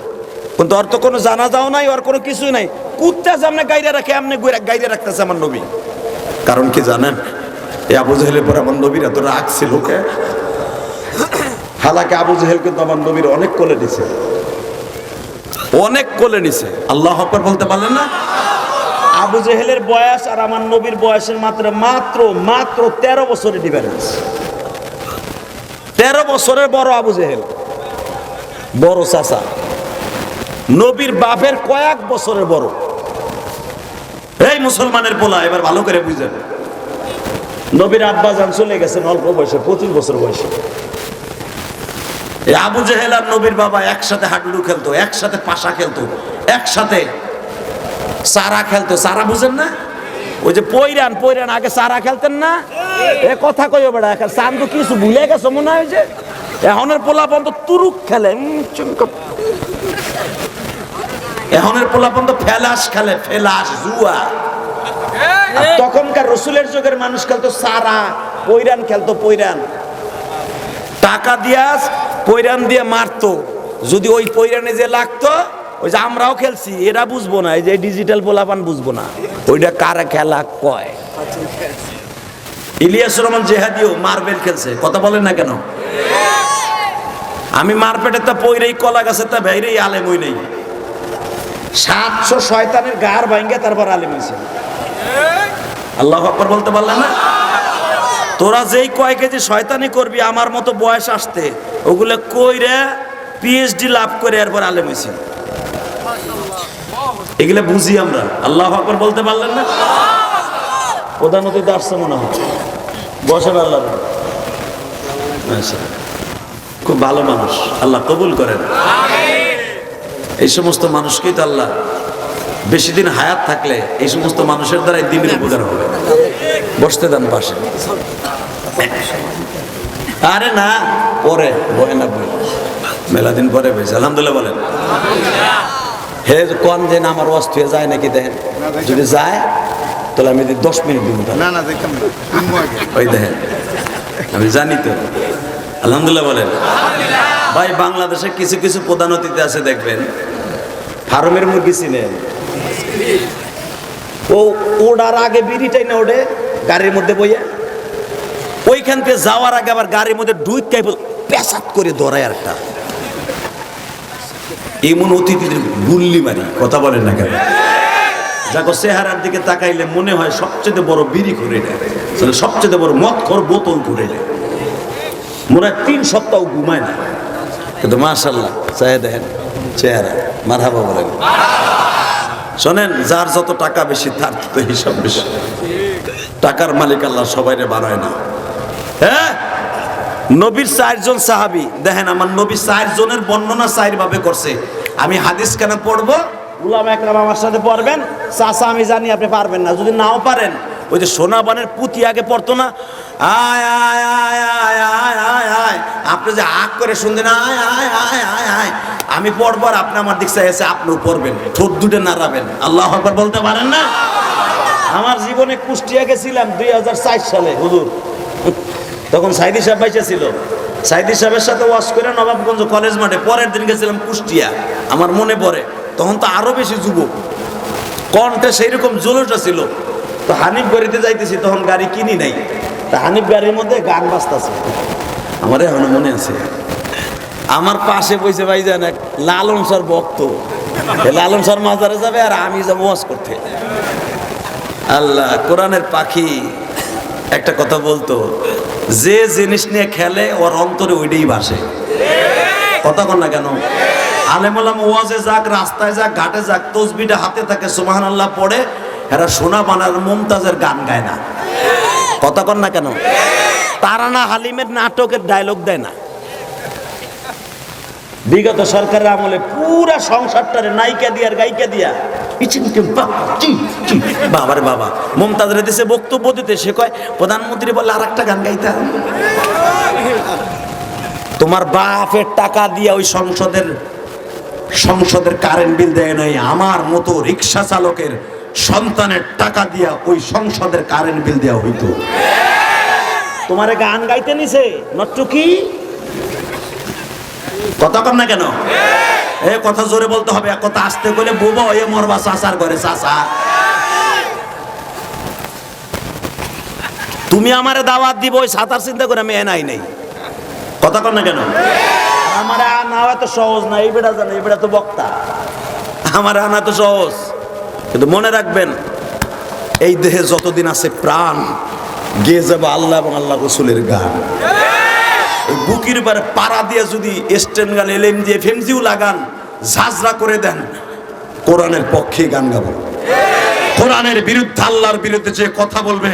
কিন্তু ওর তো কোনো জানাজাও নাই, ওর কোনো কিছুই নাই, কুত্তা সামনে গাইরে রাখে, এমনি গাইরে রাখতেছে আমার নবী। কারণ কি জানেন? এই আবু জেহেলের পর আমার নবীর এত রাগ ছিল। হালাকে আবু জেহেল কিন্তু আমার নবীর অনেক কোলে নিছে, অনেক কোলে নিছে। আল্লাহু আকবার বলতে পারলেন না? আবু জেহেলের বয়স আর আমার নবীর বয়সের মাত্র 13 বছরের ডিফারেন্স। 13 বছরের বড় আবু জেহেল, বড় চাচা। নবীর বাপের কয়েক বছরের বড়। এই মুসলমানের পোলা, এবার ভালো করে বুঝেন। নবীর আব্বা জান চলে গেছেন অল্প বয়সে, 25 বছর বয়সে। এই আবু জেহেল আর নবীর বাবা একসাথে হাডুডু খেলতো, একসাথে পাশা খেলতো, একসাথে সারা খেলতো। সারা বুঝেন না? ওই যে পয়রান আগে সারা খেলতেন না? এ কথা কইও বেড়া, এখন চান্দু কিছু ভুলে গেছো মনে হয়। যে এখনের পোলা পর্যন্ত তুরুক খেলে, এখনের পোলা পর্যন্ত ফেলাস খেলে, ফেলাস জুয়া। তখনকার রসুলের যুগের মানুষ খেলতো সারা, পয়রান খেলতো, পয়রান টাকা দিয়া পয়রান দিয়ে মারতো। যদি ওই পয়রানে যে লাগতো, ওই যে আমরাও খেলছি, এরা বুঝবো না, এই যে ডিজিটাল পোলাপান বুঝবো না ওইটা কারা খেলা কয়। ইলিয়াস রহমান জিহাদিও মার্বেল খেলছে। কথা বলেন না কেন? আমি মারপেটের তা পয়রেই, কলা গাছের তা বাইরেই আলেম হই নাই। 700 শয়তানের গার ভাঙ্গে তারপর আলেম হয়েছে। আল্লাহু আকবার বলতে পারলেন না? তোরা যেই কয় কেজি শয়তানি করবি আমার মতো বয়স আসতে, ওগুলো কইরে পিএইচডি লাভ করে এরপর আলেম হয়েছে। এগুলো বুঝি আমরা। আল্লাহু আকবার বলতে পারলেন না? প্রধান অতিথি আসছে মনে হয়, বসেন। আল্লাহ খুব ভালো মানুষ, আল্লাহ কবুল করেন। এই সমস্ত মানুষকেই তো আল্লাহ বেশি দিন হায়াত থাকলে এই সমস্ত মানুষের দ্বারাই দিনের উপকার হবে। বসতে দেন পাশে। আরে না, পরে বয় না, বই মেলা দিন পরে বেশ। আলহামদুলিল্লাহ বলেন। হে কোন যে আমার অস্ত হয়ে যায় নাকি? দেখেন, যদি যায় তাহলে আমি 10 মিনিট দিব। ওই দেখেন, আমি জানি তো। আলহামদুলিল্লাহ বলেন। ভাই, বাংলাদেশে কিছু কিছু প্রধান অতিথি আছে, দেখবেন ফার্মের মুরগি চিনেন, ও ওড়ার আগে বিড়িটাই না ওঠে গাড়ির মধ্যে বইয়া, ওইখান থেকে যাওয়ার আগে আবার গাড়ির মধ্যে ডুইকাই পেশাব করে ধরায়। একটা এমন অতিথিদের গুল্লি মারি। কথা বলেন না কেন? যাকে চেহারার দিকে তাকাইলে মনে হয় সবচেয়ে বড় বিড়ি করে নেয়, সবচেয়ে বড় মদ খোর বোতল করে নেয়, মনে হয় 3 সপ্তাহ ঘুমায় না। কিন্তু মাশাআল্লাহ চাই দেখেন চেহারা, মারহাবা বলেন। শোনেন, যার যত টাকা বেশি তার তো হিসাব বেশি। টাকার মালিক আল্লাহ সবাইরে বাড়ায় না। হ্যাঁ, নবীর 4 জন সাহাবী দেখেন, আমার নবী 4 জনের বর্ণনা 4 ভাবে করছে। আমি হাদিস কেন পড়বো, উলামা একরাম আমার সাথে পড়বেন, চাচা আমি জানি আপনি পারবেন না, যদি নাও পারেন ওই যে সোনাবানের পুঁতি আগে পড়তো না, আয় আয় আয় আয় আয় আয় আয়, আপনি যে আগ করে শুনতেন আয় আয় আয় আয় আয়, আমি পড়বো আর আপনি আমার দিক চাই এসে আপনিও পড়বেন, ঠোঁট দুটো নাড়াবেন, আল্লাহু আকবার বলতে পারেন না? আমার জীবনে কুষ্টিয়া গেছিলাম 2004 সালে হুজুর, তখন সাইদি সাহেব বাইচা ছিল, সাইদি সাহেবের সাথে ওয়াজ করে নবাবগঞ্জ কলেজ মাঠে, পরের দিন গেছিলাম কুষ্টিয়া, আমার মনে পড়ে তখন তো আরো বেশি যুবক, কণ্ঠে সেই রকম জোলটা ছিল। তো হানিফ গাড়িতে যাইতেছি, তখন গাড়ি কিনি নাই, তা হানিফ গাড়ির মধ্যে গান বাজতেছে, আমার এখনো মনে আছে। আমার পাশে বসে ভাইজান এক লালন স্যার ভক্ত, লালন স্যার মাজারে যাবে আর আমি যাবো ওয়াজ করতে। আল্লাহ, কোরআনের পাখি একটা কথা বলতো, যে জিনিস নিয়ে খেলে ওর অন্তরে ওইটাই ভাসে, কথা কন না কেন? আলেম ওলামা ওয়াজে যাক, রাস্তায় যাক, ঘাটে যাক, তসবিটা হাতে থাকে, সুবহানাল্লাহ পড়ে, এরা সোনা বানার মুমতাজের গান গায় না, কথা কন না কেন? তারানা হালিমের নাটকের ডায়লগ দেয় না। বিগত সরকারের আমলে পুরা সংসারটারে নায়িকা দিয়া আর গায়িকা দিয়া বাবারে বাবা, মুমতাজরে দিছে বক্তব্য দিতে, সে কয় প্রধানমন্ত্রী বলে আর একটা গান গাইতে। তোমার বাপের টাকা দিয়া ওই সংসদের কারেন্ট বিল দেয় নাই, আমার মতো রিক্সা চালকের সন্তানের টাকা দিয়া ওই সংসদের কারেন্ট বিল দেওয়া হইতো। তোমারে গান গাইতে নিছে নট্টুকি, কথা কম না কেন? এ কথা জোরে বলতে হবে, এক কথা আসতে গেলে বোবা হয়ে মরবা চাচার ঘরে। চাচা, তুমি আমারে দাওয়াত দিব ওই সাতার চিন্তা করে আমি এনাই নেই, কথা কম না কেন? আমার আনা এত সহজ না, এই বেটা জানে, এই বেটা তো বক্তা, আমার আনা তো সহজ, কিন্তু মনে রাখবেন এই দেহে যতদিন আছে প্রাণ, গেয়ে যাবে আল্লাহ এবং আল্লাহ রসুলের গান। এই বুকির উপরে পাড়া দিয়ে যদি স্টেন গান, এলএম দিয়ে ফেমজিও লাগান, ঝাঁঝরা করে দেন, কোরআনের পক্ষে গান গাবো। কোরআনের বিরুদ্ধে, আল্লাহর বিরুদ্ধে যে কথা বলবে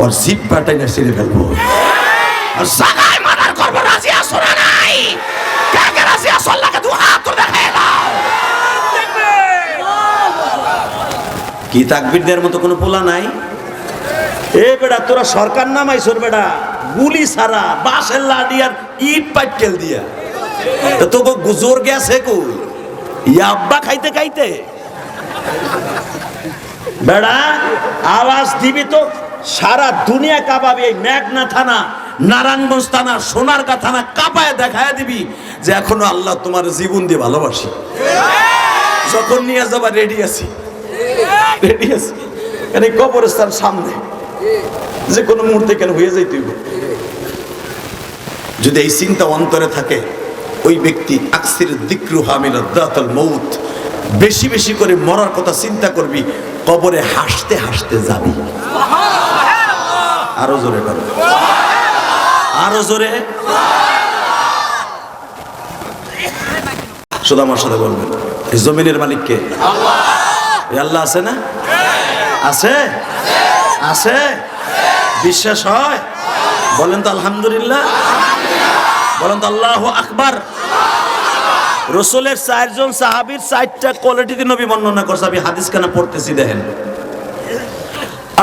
ওর জিভ বাটাই না ছিঁড়ে ফেলবো। আর জাগায় মানার করবো, রাজি আসো না নাই? কে কে রাজি আসো? আল্লাহকে দু হাত তুলে দেখায় দাও। কি তাকবীর দেওয়ার মতো কোনো পোলা নাই? এ বেটা তোরা সরকার নামাইছর বেটা, গুলি ছাড়া বাঁশের লাঠি আর ইট পাটকেল দিয়া, তো তোকে গুজোর গেছে কই? ইয়াব্বা খাইতে খাইতে বেড়া আওয়াজ দিবি তো সারা দুনিয়া কাঁপাবি। এই মেঘনা থানা, নারায়ণগঞ্জ থানা, সোনারগাঁ থানা কাঁপায় দেখায় দিবি যে এখনো আল্লাহ তোমার জীবন দিয়ে ভালোবাসি। যখন নিয়ে যাবা রেডি আছি, রেডি আছি, কেন কবরস্থান সামনে, যে কোনো মুহূর্তে কেন হয়ে যাইতে হইব। যদি এই চিন্তা অন্তরে থাকে, ওই ব্যক্তি আকসির যিকরু হামিলাত দাতাল মউত, বেশি বেশি করে মরার কথা চিন্তা করবি, কবরে হাসতে হাসতে যাবি। আরো জোরে করো, আরো জোরে, শুধু আমার সাথে বলবেন, এই জমিনের মালিক কে? আল্লাহ আছে না? আছে, আছে, বিশ্বাস হয়? বলেন তো আলহামদুলিল্লাহ, বলেন তো আল্লাহু আকবার। রসুলের 4 জন সাহাবীর 4টা কোয়ালিটিতে নবী বর্ণনা করছে, আমি হাদিস কেন পড়তেছি দেখেন।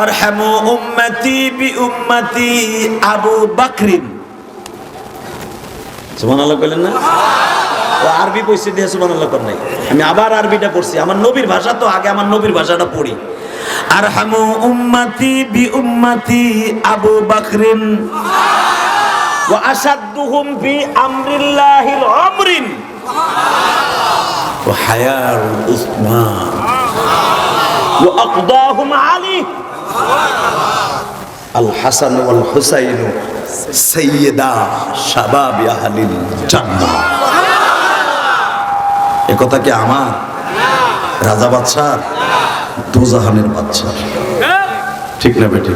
আরহামু উম্মতি বি উম্মতি আবু বকরিন, সুবহানাল্লাহ বলেন না? ও আরবি কইছে দিয়ে সুবহানাল্লাহ কর নাই, আমি আবার আরবিটা পড়ছি, আমার নবীর ভাষা তো, আগে আমার নবীর ভাষাটা পড়ি। আরহামু উম্মতি বি উম্মতি আবু বকরিন ওয়া আশাদ্দুহুম ফি আমরিল্লাহিল আমরিন ওয়া হায়াউ উসমান ওয়া আকদাহুম আলী আল হাসান ওয়াল হুসাইন সাইয়্যিদা শাবাবি আহলিল জান্নাহ। এ কথা কি আমার? রাজা বাদশাহ, দোজাহানের বাদশাহ, ঠিক না বেটি?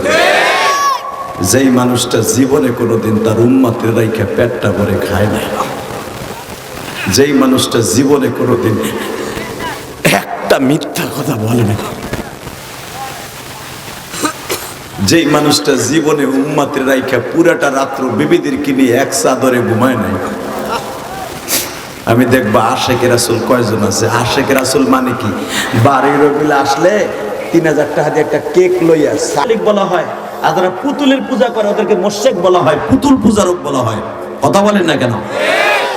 যেই মানুষটা জীবনে কোনোদিন তার উম্মতের রাইখা পেটটা ভরে খায় না, যেই মানুষটা জীবনে কোনোদিন একটা মিথ্যা কথা বলে না, যেই মানুষটা জীবনে উম্মতের রাইখা পুরাটা রাত্র বিবিদের কিনে এক চাদরে ঘুমায় নাই, আমি দেখবো আশেকে রাসূল কয়জন আছে। আশেকে রাসূল মানে কি, বাড়ির রবিল আসলে 3000 টাকা দিয়ে একটা কেক লইয়া সালিক বলা হয়, আর যারা পুতুলের পূজা করে ওদেরকে মোশেক বলা হয়, পুতুল পূজারক বলা হয়। কথা বলেন না কেন?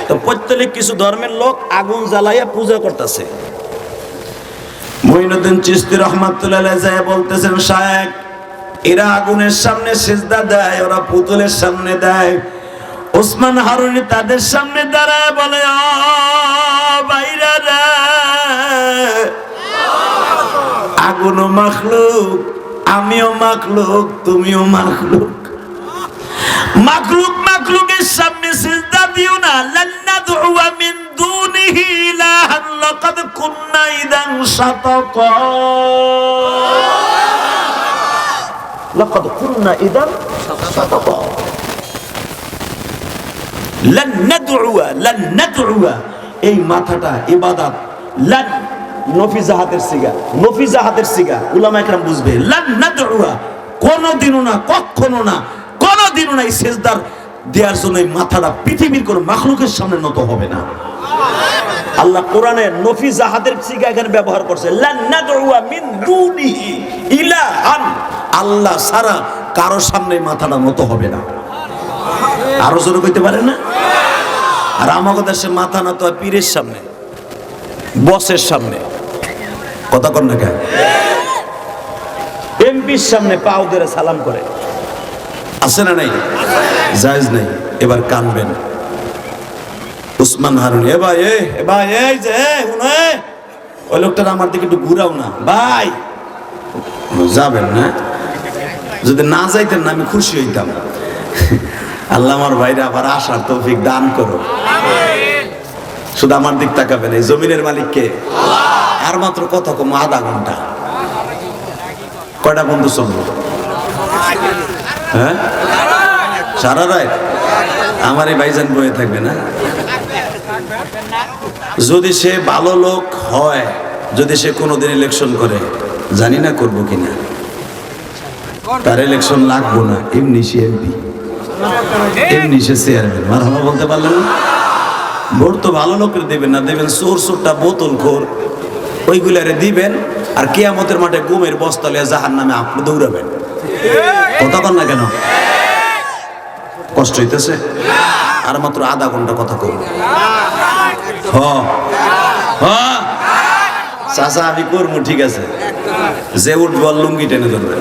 তো প্রত্যেক কিছু ধর্মের লোক আগুন জ্বালাইয়া পূজা করতেছে। মুঈনুদ্দিন চিশতি রহমাতুল্লাহ আলাইহি যায় বলতেছেন, শায়েখ এরা আগুনের সামনে সিজদা দেয়, ওরা পুতুলের সামনে দেয়। ওসমান হারুনি তাদের সামনে দাঁড়ায় বলে, ও ভাইরা রে, আগুনও মাখলুক, আমিও মাখলুক, তুমিও মাখলুক। মাখলুক মাখলুকের সামনে সিজদা দিও না। লান নাদউ মিন দুনিহি ইলাহান লাকাদ কুননা ইদান শাতাতা, লাকাদ কুননা ইদান শাতাতা। লান নাদউ, এই মাথাটা ইবাদত। লান নফিজাহাতের সিগা, নফিজাহাতের সিগা উলামা একরাম বুঝবে। লান নাদউ, কোনদিনও না, কখনো না, কোনদিনও না এই সিজদার দেওয়ার জন্য এই মাথাটা পৃথিবীর কোন মাখলুকের সামনে নত হবে না। আল্লাহ কোরআনে নফিজাহাতের সিগা এখানে ব্যবহার করছে। লান নাদউ মিন দুনিহি ইলাহান, আল্লাহ ছাড়া কারো সামনে মাথাটা নত হবে না। আরো জোরে কইতে পারেন না? আর আমাদের দেশে মাথা নত হয় পীরের সামনে, বসের সামনে। কথা কন না কেন? এমপির সামনে পাও ধরে সালাম করে। আছে না নাই? জায়েজ নাই। এবার কানবেন। উসমান হারুনি, এ ভাই, এ ভাই, এই যে শুনে, ওই লোকটার আমার দিকে একটু ঘুরাও না ভাই। যাবেন না? যদি না যাইতেন না আমি খুশি হইতাম। আল্লাহ আমার ভাইরা আবার আসার তৌফিক দান করো। শুধু আমার দিক তাকাবেন। এই জমিনের মালিক কে? আর মাত্র কত কম আধা ঘন্টা। কয়টা বন্ধু চলবো? হ্যাঁ, সারা রাত আমার এই ভাইজান বয়ে থাকবে না? যদি সে ভালো লোক হয়, যদি সে কোনোদিন ইলেকশন করে, জানি না করবো কিনা, তার ইলেকশন লাগবো না, এমনি সে এমপি, এমনি সে চেয়ারম্যান। মারহাবা বলতে পারলেন না? ভোট তো ভালো লোকের দেবেন না, দেবেন চোর চোরটা বোতল খোর, ওইগুলারে দিবেন। আর কিয়ামতের মাঠে গুমের বস্তা লিয়ে জাহান্নামে আপনি দৌড়াবেন। কথা কন না কেন? কষ্ট হইতেছে? আর মাত্র আধা ঘন্টা কথা কব। চাচা আমি করবো, ঠিক আছে, যে উঠবো লুঙ্গি টেনে ধরবেন।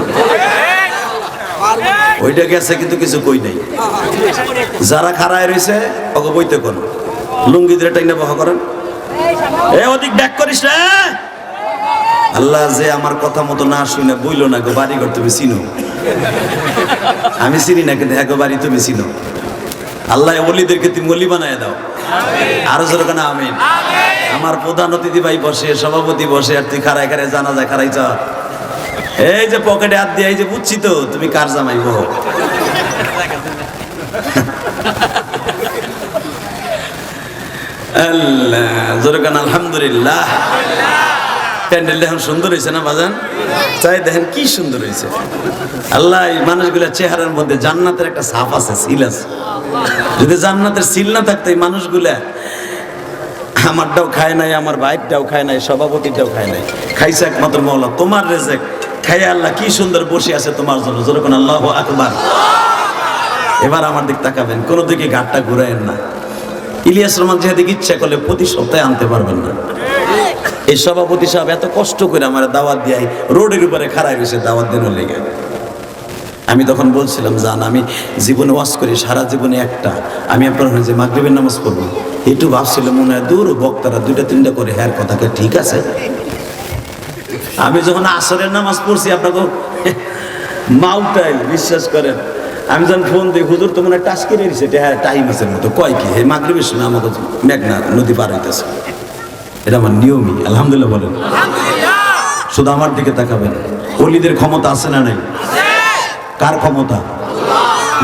ওইটা গেছে কিন্তু কিছু কই নাই। যারা খাড়ায় রয়েছে ওকে বইতে কোন লুঙ্গি ধরে টাইনা বহা করেন। এ ওদিক ব্যাক করিস রে। আল্লাহ যে আমার কথা মতো না শুনে বইলো না গো, বাড়ি ঘর তুমি চিনো, আমি চিনি না, কিন্তু এক বাড়ি তুমি চিনো। আল্লাহ ওলিদেরকে তুমি ওলি বানায় দাও। আরো জোরে কেন আমিন। আমার প্রধান অতিথি ভাই বসে, সভাপতি বসে, আর তুই খাড়ায় খাড়ায় জানা যায় খাড়াইছ। এই যে পকেটে হাত দিয়ে, এই যে বুঝছি তো তুমি কার জামাই গো। আল্লাহ জোরে কেন আলহামদুলিল্লাহ। প্যান্ডেল দেখেন সুন্দর হয়েছে না বাজান? চাই দেখেন কি সুন্দর হয়েছে। আল্লাহ এই মানুষগুলোর চেহারার মধ্যে জান্নাতের একটা ছাপ আছে, সিল আছে। যদি জান্নাতের সিল না থাকতো এই মানুষগুলা আমারটাও খায় নাই, আমার ভাইটাও খায় নাই, সভাপতিটাও খায় নাই, খাইছে একমাত্র মওলা তোমার রেজেক। খাইয়া আল্লাহ কি সুন্দর বসে আছে তোমার জন্য। যেরকম আল্লাহু আকবার। এবার আমার দিক তাকাবেন, কোনো দিকে ঘাটটা ঘুরায়েন না। ইলিয়াস রহমান যেদিকে ইচ্ছা করলে প্রতি সপ্তাহে আনতে পারবেন না। এই সভাপতি সাহেব এত কষ্ট করে আমার দাওয়াত দিয়ে রোডের উপরে খাড়াই রয়েছে দাওয়াত দেওয়ার লেগে। আমি তখন বলছিলাম, জান আমি জীবনে ওয়াজ করি সারা জীবনে একটা, আমি আপনার যে মাগরিবের নামাজ পড়বো, একটু ভাবছিল মনে হয় দূর বক্তারা 2-3টা করে হ্যার কথাকে ঠিক আছে। আমি যখন আসরের নামাজ পড়ছি আপনাকে মাউটাইল, বিশ্বাস করেন, আমি যখন ফোন দিই হুজুর তো মনে হয় টাচ কেড়ে দিচ্ছে, হ্যাঁ টাইম আছে মতো কয় কি এই মাগরিবের সময় আমাকে মেঘনা নদী পার হইতেছে। এটা আমার নিয়মই। আলহামদুলিল্লাহ বলেন। শুধু আমার দিকে তাকাবেন। ওলিদের ক্ষমতা আছে না নাই? কার ক্ষমতা?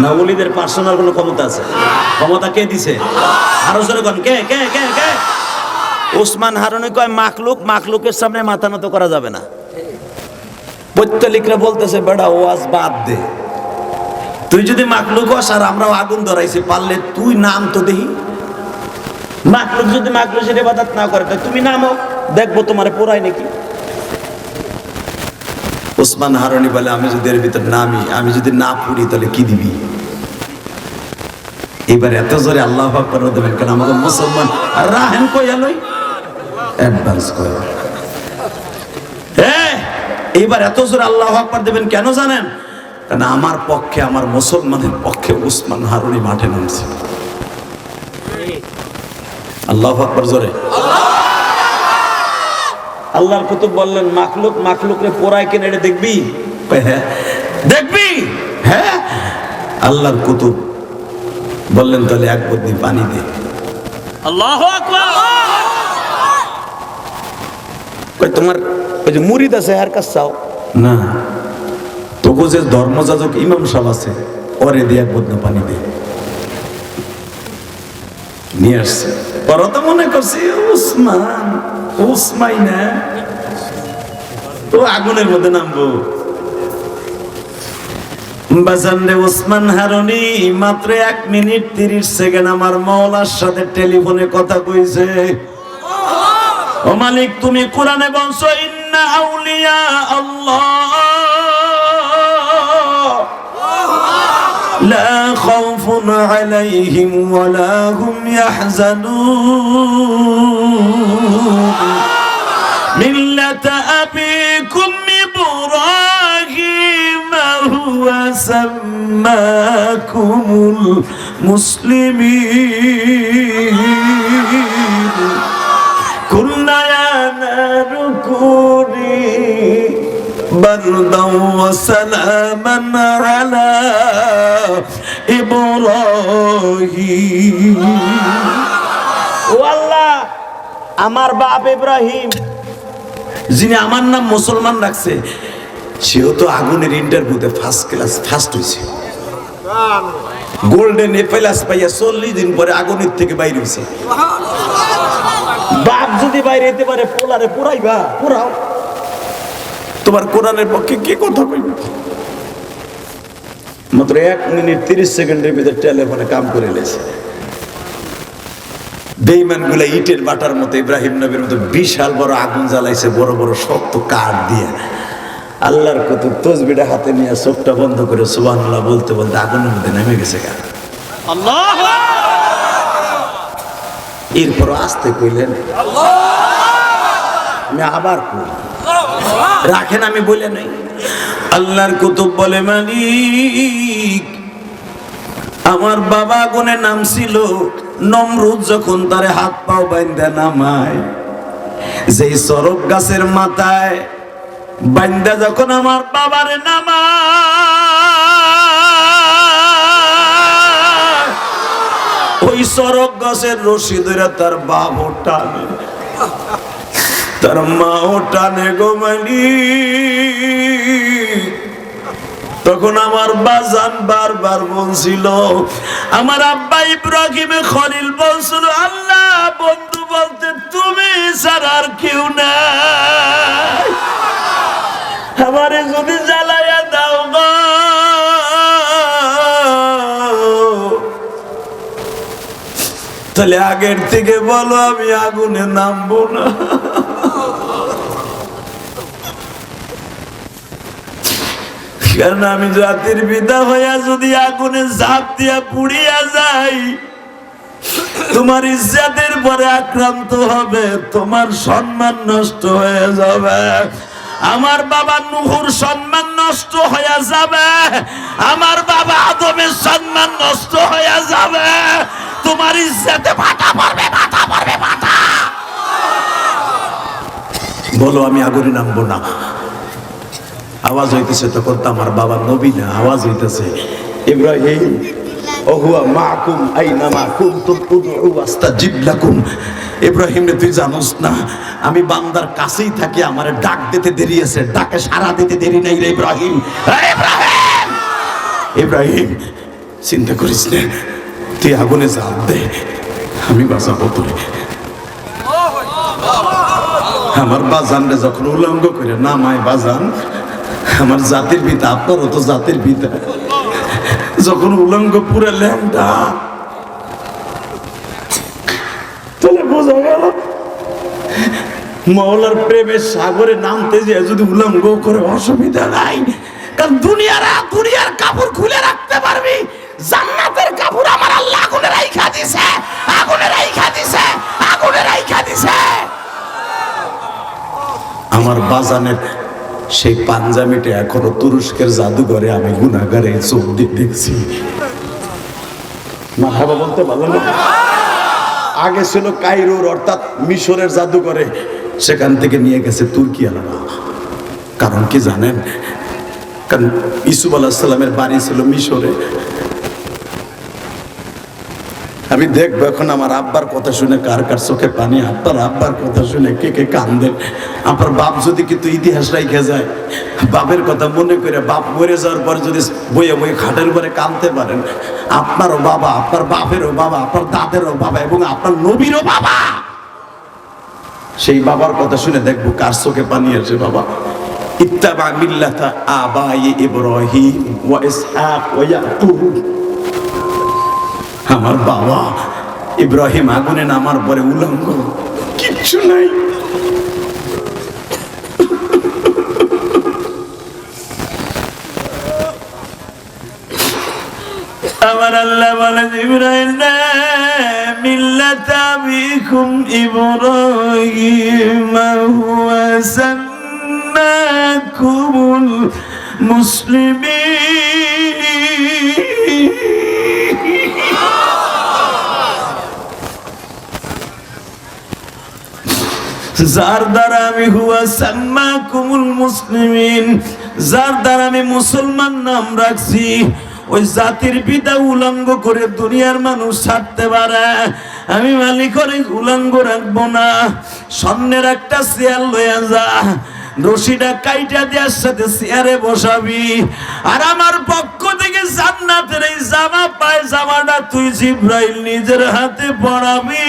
না ওলিদের পার্সোনাল কোনো ক্ষমতা আছে? ক্ষমতা কে দিছে? আরো জোরে কোন কে কে কে কে? ওসমান হারুনি কয় মাখলুক, মাখলুকের সামনে মাথা নত করা যাবে না। প্রত্যেকরা বলতেছে বেটা ওয়াজ বাদ দে, তুই যদি মাখলুক হস আর আমরাও আগুন ধরাইছি, পারলে তুই নাম তো দেখি, মাখলুক যদি মাখলুকের ইবাদত না করে তো তুমি নামো, দেখবো তোমারে পোড়ায় নাকি। ওসমান হারুনি বলে আমি যদি এর ভিতর নামি, আমি যদি না পড়ি তাহলে কি দিবি? এবার এত জোরে আল্লাহু আকবার দেবেন কেন? আমাদের মুসলমান রাহেন কইয়া লই অ্যাডভান্স কই। এইবার এত জোরে আল্লাহু আকবার দেবেন কেন জানেন? কারণ আমার পক্ষে, আমার মুসলমানের পক্ষে ওসমান হারুনি মাঠে নামছে। আল্লাহু আকবার জোরে। আল্লাহর কুতুব বললেন মাখলুক মাখলুকরে পোড়ায় কেন এটা দেখবি? হ্যাঁ দেখবি। হ্যাঁ আল্লাহর কুতুব বললেন তাহলে এক বদনি পানি দে। আল্লাহু আকবার। কই তোমার ওই যে মুরিদ আছে এর কাছে চাও না, তোকে যে ধর্মযাজক ইমাম সাহেব আছে ওরে দিয়ে এক বদনি পানি দে। নিয়ে আসছে। পরে তো মনে করছি উসমান, উসমাই না তো আগুনের মধ্যে নামবো। বাজানরে ওসমান হারুনি মাত্র 1 মিনিট 30 সেকেন্ড আমার মাওলার সাথে টেলিফোনে কথা কইছে। ও মালিক, তুমি কোরআনে বলছো ইন্না আউলিয়া আল্লাহ লা খাউফুন আলাইহিম ওয়া লা হুম ইয়াহজানুন মিল্লাতা আবিকুম ইব্রাহিম হুয়া সাম্মাকুমুল মুসলিমিন কুল্লা ইয়া নারু কুনি বারদাও ওয়া সালামান আলা ইব্রাহিম। ও আল্লাহ, আমার বাপ ইব্রাহিম যিনি আমার নাম মুসলমান রাখছে, সেও তো আগুনের ইন্টারভিউতে ফার্স্ট ক্লাস ফার্স্ট হয়েছে, গোল্ডেন এপেলাস পাইয়া 40 দিন পরে আগুনের থেকে বাইরে হয়েছে। বাপ যদি বাইরে যেতে পারে পোলারে পোড়াইবা, পোড়াও। তোমার কোরআনের পক্ষে কি কথা কইবে? মাত্র 1 মিনিট 30 সেকেন্ডের ভিতরে টেলিফোনে কাম করে লেছে। বেঈমান গুলা ইটের বাটার মতো ইব্রাহিম নবীর মতো বিশাল বড় আগুন জ্বালাইছে, বড় বড় শক্ত কাঠ দিয়ে। আল্লাহর কুতুব তসবিটা হাতে নিয়ে চোখটা বন্ধ করে সুবহানাল্লাহ বলতে বলতে আগুনের মধ্যে নেমে গেছে। আল্লাহ। এরপর আসতে কইলেন আমি আবার কই রাখেন, আমি বলে নাই। আল্লাহর কুতুব বলে মালিক, আমার বাবা আগুনে নামছিল, নমরুদ যখন তারে হাত পাও বাইন্ধা নামায়, যেই সরক গাছের মাথায় বাইন্ধা যখন আমার বাবারে নামায়, ওই সরক গাছের রশি ধরে তার বাবও টানে, তার মাও টানে গো মালিক। তখন আমার বাজান বারবার বলছিল, আমার আব্বা ইব্রাহিম খলিল বলছিল, আল্লাহ বন্ধু বলতে তুমি ছাড়া আর কেউ নাই, আমারে যদি জ্বালাইয়া দাও গো, তাহলে আগের থেকে বলো আমি আগুনে নামবো না। কারণ আমি জাতির পিতা হইয়া যদি আগুনে ঝাঁপ দিয়া পুড়িয়া যাই, তোমার ইজ্জতের পরে আক্রান্ত হবে, তোমার সম্মান নষ্ট হয়ে যাবে, আমার বাবা নূহুর সম্মান নষ্ট হয়ে যাবে, আমার বাবা আদমের সম্মান নষ্ট হয়ে যাবে, তোমার ইজ্জতে ফাটা পড়বে, ফাটা পড়বে, ফাটা। বলো আমি আগুনে নামবো না। আওয়াজ হইতেছে তখন তো আমার বাবা নবী না, আওয়াজ হইতেছে ইব্রাহিম ওহুয়া মাকুম আইনামা কুনতুম উদউ আস্তাজিব লাকুম। ইব্রাহিম রে তুই জানোস না আমি বান্দার কাছেই থাকি, আমারে ডাক দিতে দেরি আছে, ডাকে সাড়া দিতে দেরি নাই রে ইব্রাহিম। ইব্রাহিম ইব্রাহিম চিন্তা করিস না, তুই আগুনে ঝাঁপ দে, আমি বাঁচাবো তোরে। আমার বাজানরে যখন উলঙ্গ করে নামায়, বাজান আমার জাতির পিতা, আপনারও তো জাতির পিতা, যখন উলঙ্গ পুরে ল্যাংটা তাহলে বোঝা গেল মওলার প্রেমের সাগরে নামতে যে যদি উলঙ্গ করে অসুবিধা নাই, কারণ দুনিয়ার কাপড় খুলে রাখতে পারবি, জান্নাতের কাপড় আমার আল্লাহ আগুনে রাইখা দিছে, আগুনে রাইখা দিছে, আগুনে রাইখা দিছে। আমার বাজানের সেই পাঞ্জাবিটা এখনো তুরস্কের জাদুঘরে আমি গুনাহগারে চোখ দিয়ে দেখছি। মারহাবা বলতে ভালো না? আগে ছিল কায়রোর অর্থাৎ মিশরের জাদুঘরে, সেখান থেকে নিয়ে গেছে তুর্কি আলাদা। কারণ কি জানেন? কারণ ইউসুফ আলাইহিস সালামের বাড়ি ছিল মিশরে। আমি দেখবো এখন আমার আব্বার কথা শুনে কার কার চোখে পানি, আপনার আব্বার কথা শুনে কে কে কান্দেন। আপনার বাপ যদি কিন্তু ইতিহাস রাইখে যায়, বাপের কথা মনে করে বাপ মরে যাওয়ার পরে যদি বইয়ে বইয়ে খাটের উপরে কাঁদতে পারেন, আপনারও বাবা, আপনার বাপেরও বাবা, আপনার দাদেরও বাবা এবং আপনার নবীরও বাবা, সেই বাবার কথা শুনে দেখবো কার চোখে পানি আসে। বাবা ইত্তাবা মিল্লাতা আবাই ইব্রাহিম ওয়া ইসহাক ওয়া ইয়াকুব, আমার বাবা ইব্রাহিম আগুনে নামার পরে উলঙ্গ, কিচ্ছু নাই। আমার আল্লাহ বলে ইব্রাহিম না মিল্লাতা আবিকুম ইব্রাহিম হুয়া সাম্মাকুমুল মুসলিমিন। যার দ্বারা আমি হুয়া সাম্মাকুমুল মুসলিমিন, যার দ্বারা আমি মুসলমান নাম রাখছি, ওই জাতির পিতা উলঙ্গ করে দুনিয়ার মানুষ ছাড়তে পারে, আমি মালিক করে উলঙ্গ রাখবো না। স্বর্ণের একটা চেয়ার লইয়া যা, রশিটা কাইটা দেওয়ার সাথে চেয়ারে বসাবি, আর আমার পক্ষ থেকে জান্নাতের এই জামা পায় জামাটা তুই জিব্রাইল নিজের হাতে পরাবি।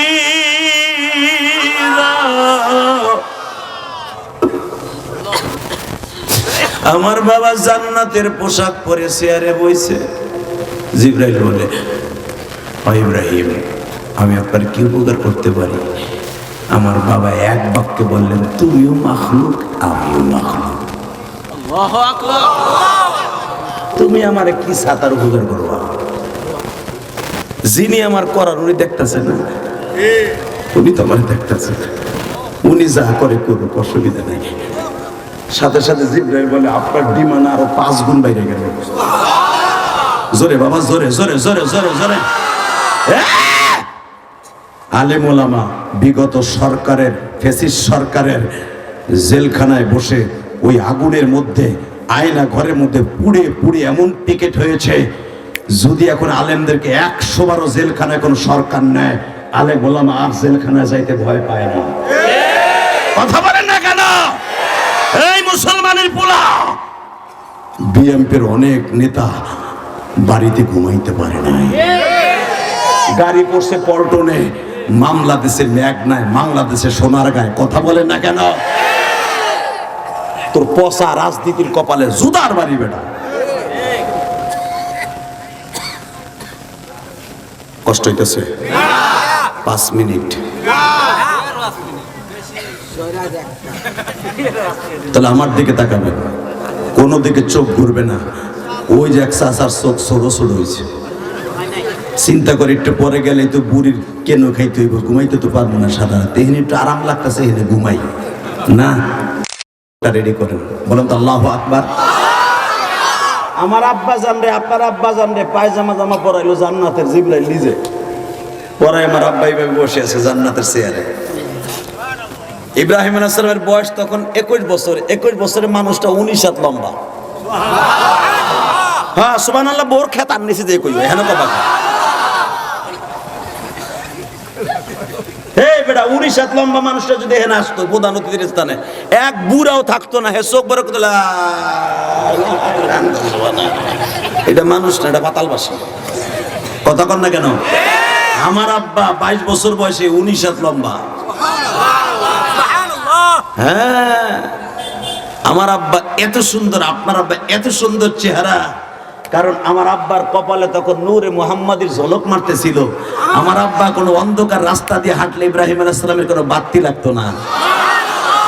আমার বাবা জান্নাতের পোশাক পরে চেয়ারে বইছে। জিব্রাইল বলে, ইব্রাহিম আমি আপনার কি উপকার করতে পারি? আমার বাবা এক বাক্যে বললেন, তুমিও মাখলুক আমিও মাখলুক, আল্লাহু আকবার। তুমি আমার কি সাতার উপকার করবা? যিনি আমার করার উনি দেখতেছেন না, উনি তো আমার দেখতেছেন, উনি যা করে করুক, অসুবিধা নেই। সাথে সাথে জিব্রাইল বলে, আপনার ডিমান্ড আরো 5 গুণ বাইরে গেল। জোরে বাবা, জোরে জোরে জোরে জোরে জোরে। আলেম ওলামা বিগত সরকারের, ফ্যাসিস্ট সরকারের জেলখানায় বসে ওই আগুনের মধ্যে, আয়না ঘরের মধ্যে পুড়ে পুড়ে এমন পিকেট হয়েছে, যদি এখন আলেমদেরকে 100 বারও জেলখানায় কোন সরকার নেয়, আলেম ওলামা আর জেলখানায় যাইতে ভয় পায় না। কথা বলেন না কেন? এই মুসলমানের পোলা, বিএনপির অনেক নেতা বাড়িতে ঘুমাইতে পারে নাই, গাড়ি পড়ছে পল্টনে, মামলা দেশের মেঘনায়, বাংলাদেশের সোনার গায়ে। কথা বলেন না কেন? তোর পচা রাজনীতির কপালে জুদার বাড়ি বেটা। কষ্ট হইতেছে? 5 মিনিট। তাহলে আমার দিকে তাকাবেন, কোনো দিকে চোখ ঘুরবে না। ওই যে এক চাচার চোখ ছোট ছোট হয়েছে, চিন্তা করে একটু পরে গেলে তো বুড়ির কেন খাইতে হইব, ঘুমাইতে তো পারবো না সারা রাত, এখানে একটু আরাম লাগতেছে, এখানে ঘুমাই না। রেডি করেন, বলেন তো আল্লাহু আকবার। আমার আব্বা জানরে, আপনার আব্বা জানরে পায়জামা জামা পরাইলো জান্নাতের, জিব্রাইল নিজে পরাই। আমার আব্বা এইভাবে বসে আছে জান্নাতের চেয়ারে। ইব্রাহিম আলাইহিস সালামের বয়স তখন 21 বছর। 21 বছরের মানুষটা 19 হাত লম্বা। হ্যাঁ সুবহানাল্লাহ, বোর খেত আর নিচে দিয়ে কইবে হেন কথা। এই বেটা 19 হাত লম্বা মানুষটা যদি হেন আসতো প্রধান অতিথির স্থানে, এক বুড়াও থাকতো না। হে চোখ বড় করে, এটা মানুষ না, এটা পাতাল বাসা। কথা কর না কেন? আমার আব্বা 22 বছর বয়সে 19 হাত লম্বা। হ্যাঁ, আমার আব্বা এত সুন্দর, আপনার আব্বা এত সুন্দর চেহারা, কারণ আমার আব্বার কপালে তখন নূরে মুহাম্মাদির ঝলক মারতেছিল। আমার আব্বা কোনো অন্ধকার রাস্তা দিয়ে হাঁটলে ইব্রাহিম আলাইহিস সালামের কোনো বাতি লাগতো না।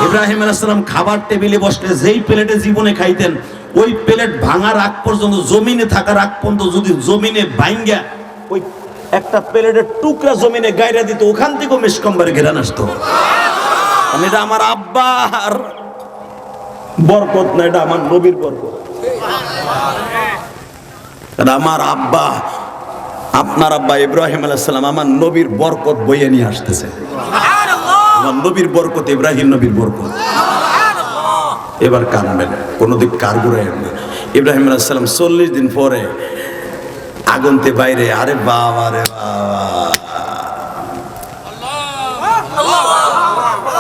ইব্রাহিম আলাইহিস সালাম খাবার টেবিলে বসলে যেই প্লেটে জীবনে খাইতেন, ওই প্লেট ভাঙার আগ পর্যন্ত, জমিনে থাকার আগ পর্যন্ত যদি জমিনে ভাঙ্গা ওই একটা প্লেটের টুকরা জমিনে গায়রা দিত, ওখান থেকেও মিসকম্বরে ঘেরান আসতো। এটা আমার আব্বার বরকত না, এটা আমার নবীর বরকত। আমার আব্বা, আপনার আব্বা ইব্রাহিম আলাইহিস সালাম আমার নবীর বরকত বইয়ে নিয়ে আসতেছে। আমার নবীর বরকত, ইব্রাহিম নবীর বরকত। এবার কানবেন, কোনো দিক কারগুড়াইবেন না। ইব্রাহিম আলাইহিস সালাম 40 দিন পরে আগুনতে বাইরে, আরে বাবা রে বাবা,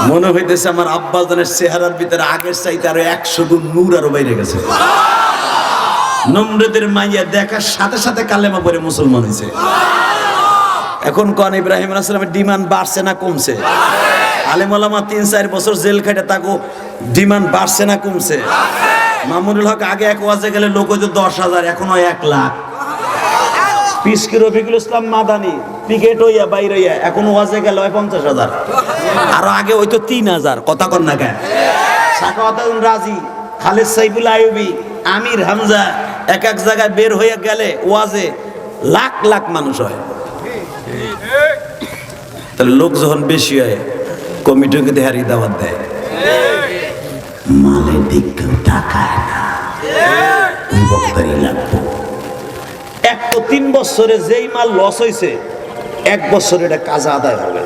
মনে হইতেছে আমার আব্বা জানের চেহারার ভিতরে আগের চাইতে আরো 100 গুণ নূর আরো বাইরে গেছে। নমরুদের মাইয়া দেখার সাথে সাথে কালেমা পড়ে মুসলমান হয়েছে। এখন কোন ইব্রাহিম আলাইহিস সালামের ডিমান্ড বাড়ছে না কমছে? আলেম ওলামা 3-4 বছর জেল খাটে তাকে ডিমান্ড বাড়ছে না কমছে? মামুনুল হক আগে এক ওয়াজে গেলে লোক হইতো 10,000, এখন হয় 1 লাখ। পিসকি রফিকুল ইসলাম মাদানি পিকেট হইয়া বাইরে হইয়া এখন ওয়াজে গেলে হয় 50,000। আরো আগে হইতো 3,000। কথা কন না কেন? সাকাওয়াতুন রাজি, খালিদ সাইফুল আইয়ুবী, আমির হামজা এক এক জায়গায় বের হয়ে গেলে ওয়াজে লাখ লাখ মানুষ হয়। তাহলে লোক যখন বেশি হয়, কমিটিকে দেহারি দাওয়াত দেয়, মালের দিক কেউ টাকায় না, ওই বক্তারই লাগতো। 3 বছরে যেই মাল লস হয়েছে, 1 বছরে এটা কাজা আদায় হবে।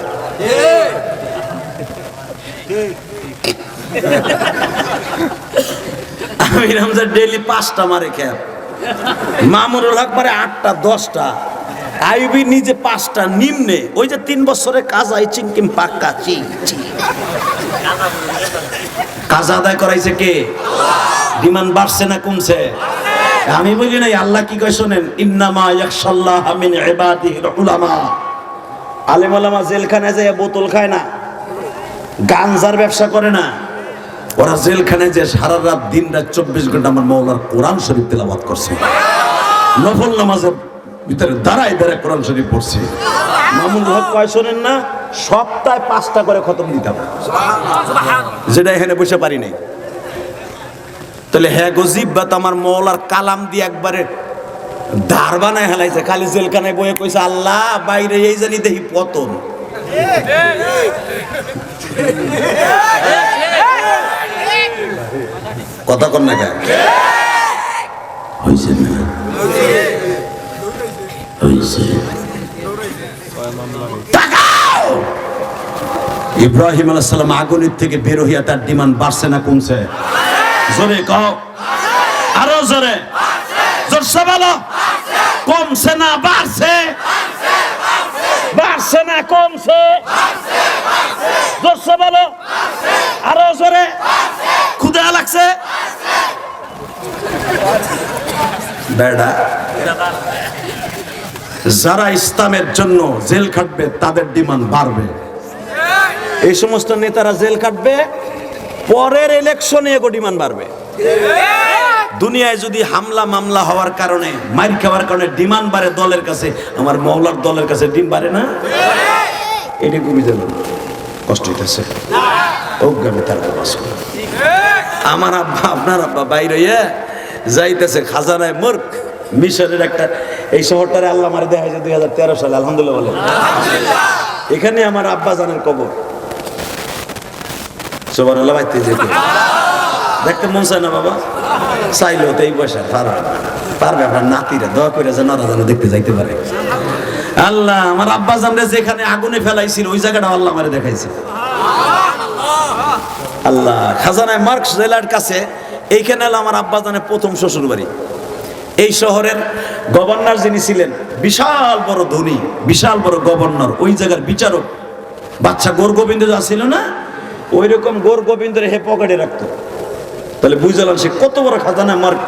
আমির হামজা ডেইলি 5টা মারে খেয়াল, মামুনুল হক মারে 8টা 10টা, আইবি নিজে 5টা নিম্নে। ওই যে 3 বছরে কাজাই চিংকিম পাক্কা কাজা আদায় করাইছে কে? ডিমান্ড বাড়ছে না কমছে? আমি বলি নাই, আল্লাহ কি কয় শোনেন, ইন্নামা ইয়াখশাল্লাহ মিন ইবাদিহিল উলামা। আলেম ওলামা জেলখানায় যায় বোতল খায় না, গাঞ্জার ব্যবসা করে না, ওরা জেলখানায় যে সারা রাত দিন রাত 24 ঘন্টা আমার মাওলার কোরআন শরীফ তেলাওয়াত করছে, নফল নামাজের ভিতরে দাঁড়ায় দাঁড়ায় কোরআন শরীফ পড়ছে। মামুন হক কয় শোনেন না, সপ্তাহে 5টা করে খতম দিতাম, যেটা এখানে বসে পারি নাই। তাহলে হ্যাঁ গজিব বা আমার মৌলার কালাম দিয়ে একবারে ধার বানায় হেলাইছে। খালি জেলখানায় বয়ে কইছে, আল্লাহ বাইরে এই জানি দেখি পতন। কথা কন না কেন? হইছে না হইছে? ইব্রাহিম আলাইহিস সালাম আগুনের থেকে বের হইয়া তার ডিমান্ড বাড়ছে না কমছে? জোরে কও, আরো জোরে, জোরসে বলো। কমছে না বাড়ছে? বাড়ছে না কমছে? জোরসে বলো, আরো জোরে। ক্ষুধা লাগছে? বেড়া যারা ইসলামের জন্য জেল খাটবে তাদের ডিমান্ড বাড়বে। এই সমস্ত নেতারা জেল কাটবে, পরের ইলেকশনে এগো ডিমান্ড বাড়বে। দুনিয়ায় যদি হামলা মামলা হওয়ার কারণে, মাইর খাওয়ার কারণে ডিমান্ড বাড়ে দলের কাছে, আমার মওলার দলের কাছে ডিম বাড়ে না? এটা খুবই জানেন, কষ্ট হইতেছে। অজ্ঞানে তার বাস করে। আমার আব্বা, আপনার আব্বা বাইরে যাইতেছে খাজানায় মূর্খ, মিশরের একটা, এই শহরটারে আল্লাহ মারে দেখা যায় 2013 সালে, আলহামদুলিল্লাহ বলে। এখানে আমার আব্বা জানের কবর। সুবহানাল্লাহ, বাইতে যেতে দেখতে মন চায় না বাবা? চাইলেও তো এই বয়সে পারবে। আপনার নাতিরা দোয়া করে যেন ওরা যেন দেখতে যাইতে পারে। আল্লাহ আমার আব্বা জানরে যেখানে আগুনে ফেলাইছিল ওই জায়গাটা আল্লাহ আমারে দেখাইছে। আল্লাহ খাজানায় মার্কস জেলার কাছে, এইখানে হলো আমার আব্বা জানের প্রথম শ্বশুর বাড়ি। এই শহরের গভর্নর যিনি ছিলেন, বিশাল বড় ধনী, বিশাল বড় গভর্নর, ওই জায়গার বিচারক। বাচ্চা গোর গোবিন্দ যা ছিল না, ওই রকম গোর গোবিন্দের হে পকেটে রাখতো। তাহলে বুঝলাম সে কত বড় খাজানা মার্ক।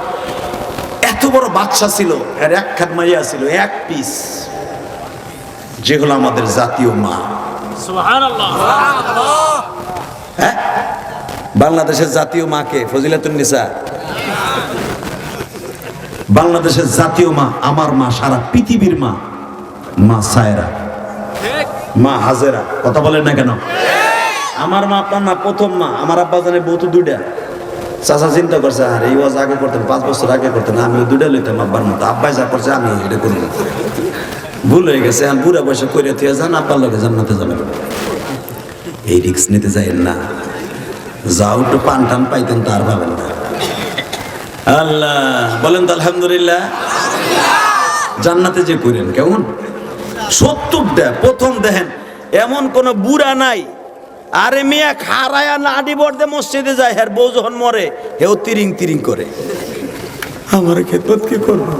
এত বড় বাচ্চা ছিল, আর এক খাট মাইয়া ছিল, 1 পিস, যে হলো আমাদের জাতীয় মা। সুবহানাল্লাহ। হ্যাঁ, বাংলাদেশের জাতীয় মাকে ফজিলাতুন নিসা। বাংলাদেশের জাতীয় মা আমার মা, সারা পৃথিবীর মা, মা সায়রা, মা হাজেরা। কথা বলেন না কেন? আমার মা আপনার মা প্রথম মা। আমার আব্বা জানে বউ তো দুইটা। চাচা চিন্তা করছে আর এই ওয়াজ আগে করতেন, 5 বছর আগে করতেন, আমিও দুইটা লইতাম আব্বার মতো। আব্বাই যা করছে আমি এটা করি, ভুল হয়ে গেছে। আমি বুড়া বয়সে করে দিয়ে যান, আব্বার লগে জান্নাতে যাবেন। এই রিস্ক নিতে যাইেন না। যাও একটু পান টান পাইতেন তার পাবেন না। আল্লাহ বলেন তো আলহামদুলিল্লাহ। জান্নাতে যে করেন কেমন 70টা প্রথম দেখেন, এমন কোন বুড়া নাই। আরে মিয়া খারায়া নাডি বর্দে মসজিদে যায়, হ্যাঁ বউ যখন মরে হেও তিরিং তিরিং করে, আমার খেদমত কি করবো?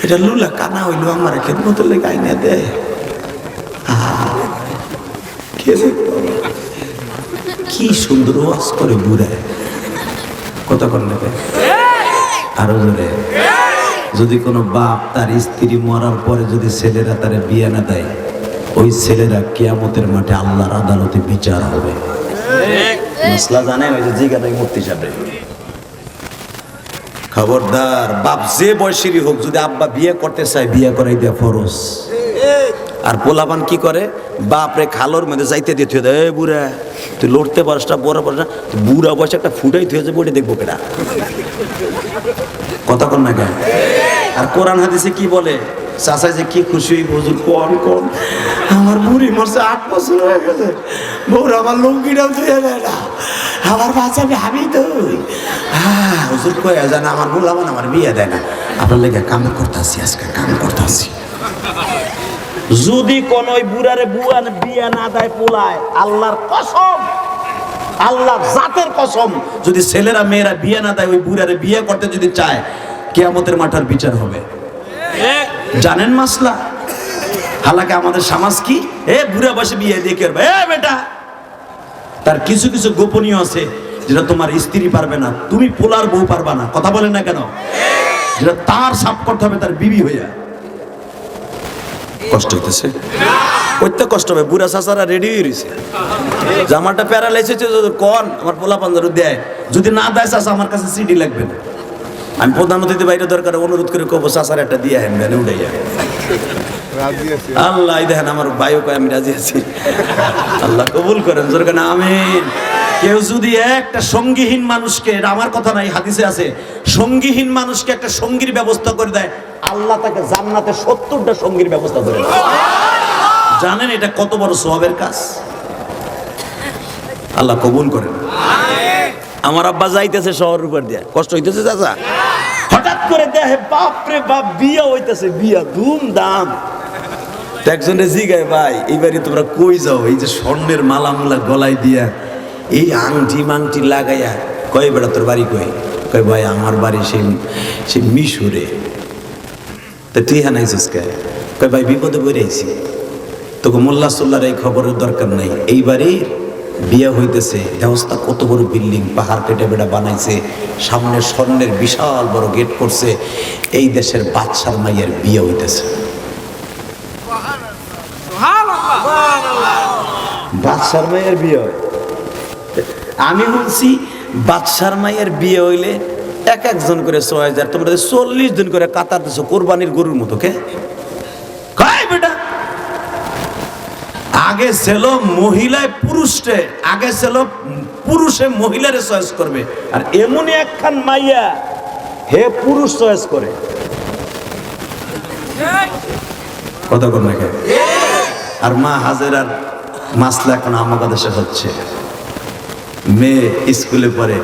এটা লুলা কানা হইলো আমার খেদমতের লেগে আইনা দে। কি সুন্দর ওয়াজ করে বুড়ায়, কথা কর নেবে আরো জোরে। যদি কোনো বাপ তার স্ত্রী মরার পরে যদি ছেলেরা তার বিয়ে না দেয়, ওই ছেলেরা কিয়ামতের মাঠে আল্লাহর আদালতে বিচার হবে। মশলা জানে ওই যে জিগা নাই মুফতি সাহেব, খবরদার বাপ যে বয়সেরই হোক, যদি আব্বা বিয়ে করতে চায় বিয়ে করাই দেয়া ফরজ। আর পোলাপান কি করে, বাপরে খালোর মধ্যে যাইতে দিয়ে থুয়ে দেয়, বুড়া তুই লড়তে পারিস না, বড় পারিস না, বুড়া বয়সে একটা ফুটাই থুয়ে যাবে, ওটা দেখবো কেটা। কথা কন না কেন? আর কোরআন হাদিসে কি বলে, চাচা যে কি খুশি হুজুর, কোন কোন আমার বুড়ি মরছে 8 বছর হয়ে গেছে, বউর আমার লুঙ্গিটাও ধুয়ে দেয় না, আমার বাচ্চা ভাবি তুই। হ্যাঁ হুজুর কয়ে জানা আমার বললাম আমার বিয়ে দেয় না, আপনার লেগে কাম করতেছি, আজকে কাম করতেছি। যদি কোন ওই বুড়ারে বুয়ান বিয়ে না দেয় পোলায়, আল্লাহর কসম, আল্লাহর জাতের কসম, যদি ছেলেরা মেয়েরা বিয়ে না দেয়, ওই বুড়ারে বিয়ে করতে যদি চায়, কিয়ামতের মাঠার বিচার হবে। জানেন মাসলা? হালাকে আমাদের সমাজ কি, এ বুড়া বয়সে বিয়ে দিয়ে কি করবে? এ বেটা, তার কিছু কিছু গোপনীয় আছে যেটা তোমার স্ত্রী পারবে না, তুমি পোলার বউ পারবা না। কথা বলেন না কেন? যেটা তার সাফ করতে হবে তার বিবি হইয়া। কষ্ট হইতেছে, করতে কষ্ট হবে। বুড়া চাচারা রেডি হয়ে রয়েছে, জামাটা প্যারালাইসিস কন আমার পোলা পাঞ্জারু দেয়, যদি না দেয় চাচা আমার কাছে সিডি লাগবে না। আমি প্রধান অতিথি বাইরে দরকার অনুরোধ করে কব চাচার একটা দিয়ে হেন ভ্যানে উঠাইয়া। আল্লাহ দেখেন আমার ভাইও কয় আমি রাজি আছি। আল্লাহ কবুল করেন জোরকান আমিন। কেউ যদি একটা সঙ্গীহীন মানুষকে, এটা আমার কথা নাই হাদিসে আছে, সঙ্গীহীন মানুষকে একটা সঙ্গীর ব্যবস্থা করে দেয়, আল্লাহ তাকে জান্নাতে 70টা সঙ্গীর ব্যবস্থা করে দেয়। জানেন এটা কত বড় সওয়াবের কাজ? আল্লাহ কবুল করেন। আমার আব্বা যাইতেছে শহরের উপর দিয়ে, কষ্ট হইতেছে চাচা, হঠাৎ করে দেখে বাপরে বাপ বিয়া হইতেছে, বিয়া ধুমধাম। একজনে জিগায়, ভাই এইবারই তোমরা কই যাও? এই যে স্বর্ণের মালা মুলা গলায় দিয়া, এই আংটি মাংটি লাগাইয়া। কয় বেড়া তোর বাড়ি কই? কয় ভাই আমার বাড়ি সেই মিশরে। তা তুই হ্যাঁ নাইছিস কে? কয় ভাই বিপদে পড়ে আইছি, তোকে মোল্লা সোল্লার এই খবরের দরকার নাই, এইবারই বিয়ে হইতেছে। ব্যবস্থা কত বড় বিল্ডিং, পাহাড় কেটে বেড়া বানাইছে, সামনে স্বর্ণের বিশাল বড় গেট করছে, এই দেশের বাদশার মাইয়ের বিয়ে হইতেছে। বাদশার মাইয়ের বিয়ে হয়? আমি বলছি বাদশার মাইয়ের বিয়ে হইলে এক একজন করে 6000, তোমরা 40 দিন করে কাতার দিছো কোরবানির গরুর মতো। কে কয় বেটা? আগে ছিল মহিলায় পুরুষে, আগে ছিল পুরুষে মহিলারে চয়েস করবে, আর এমনই একখান মাইয়া হে পুরুষ চয়েস করে। কথা কর না? আর মা হাজেরার মাসলা এখন আমাদের দেশে হচ্ছে, মেয়ে স্কুলে পড়ে,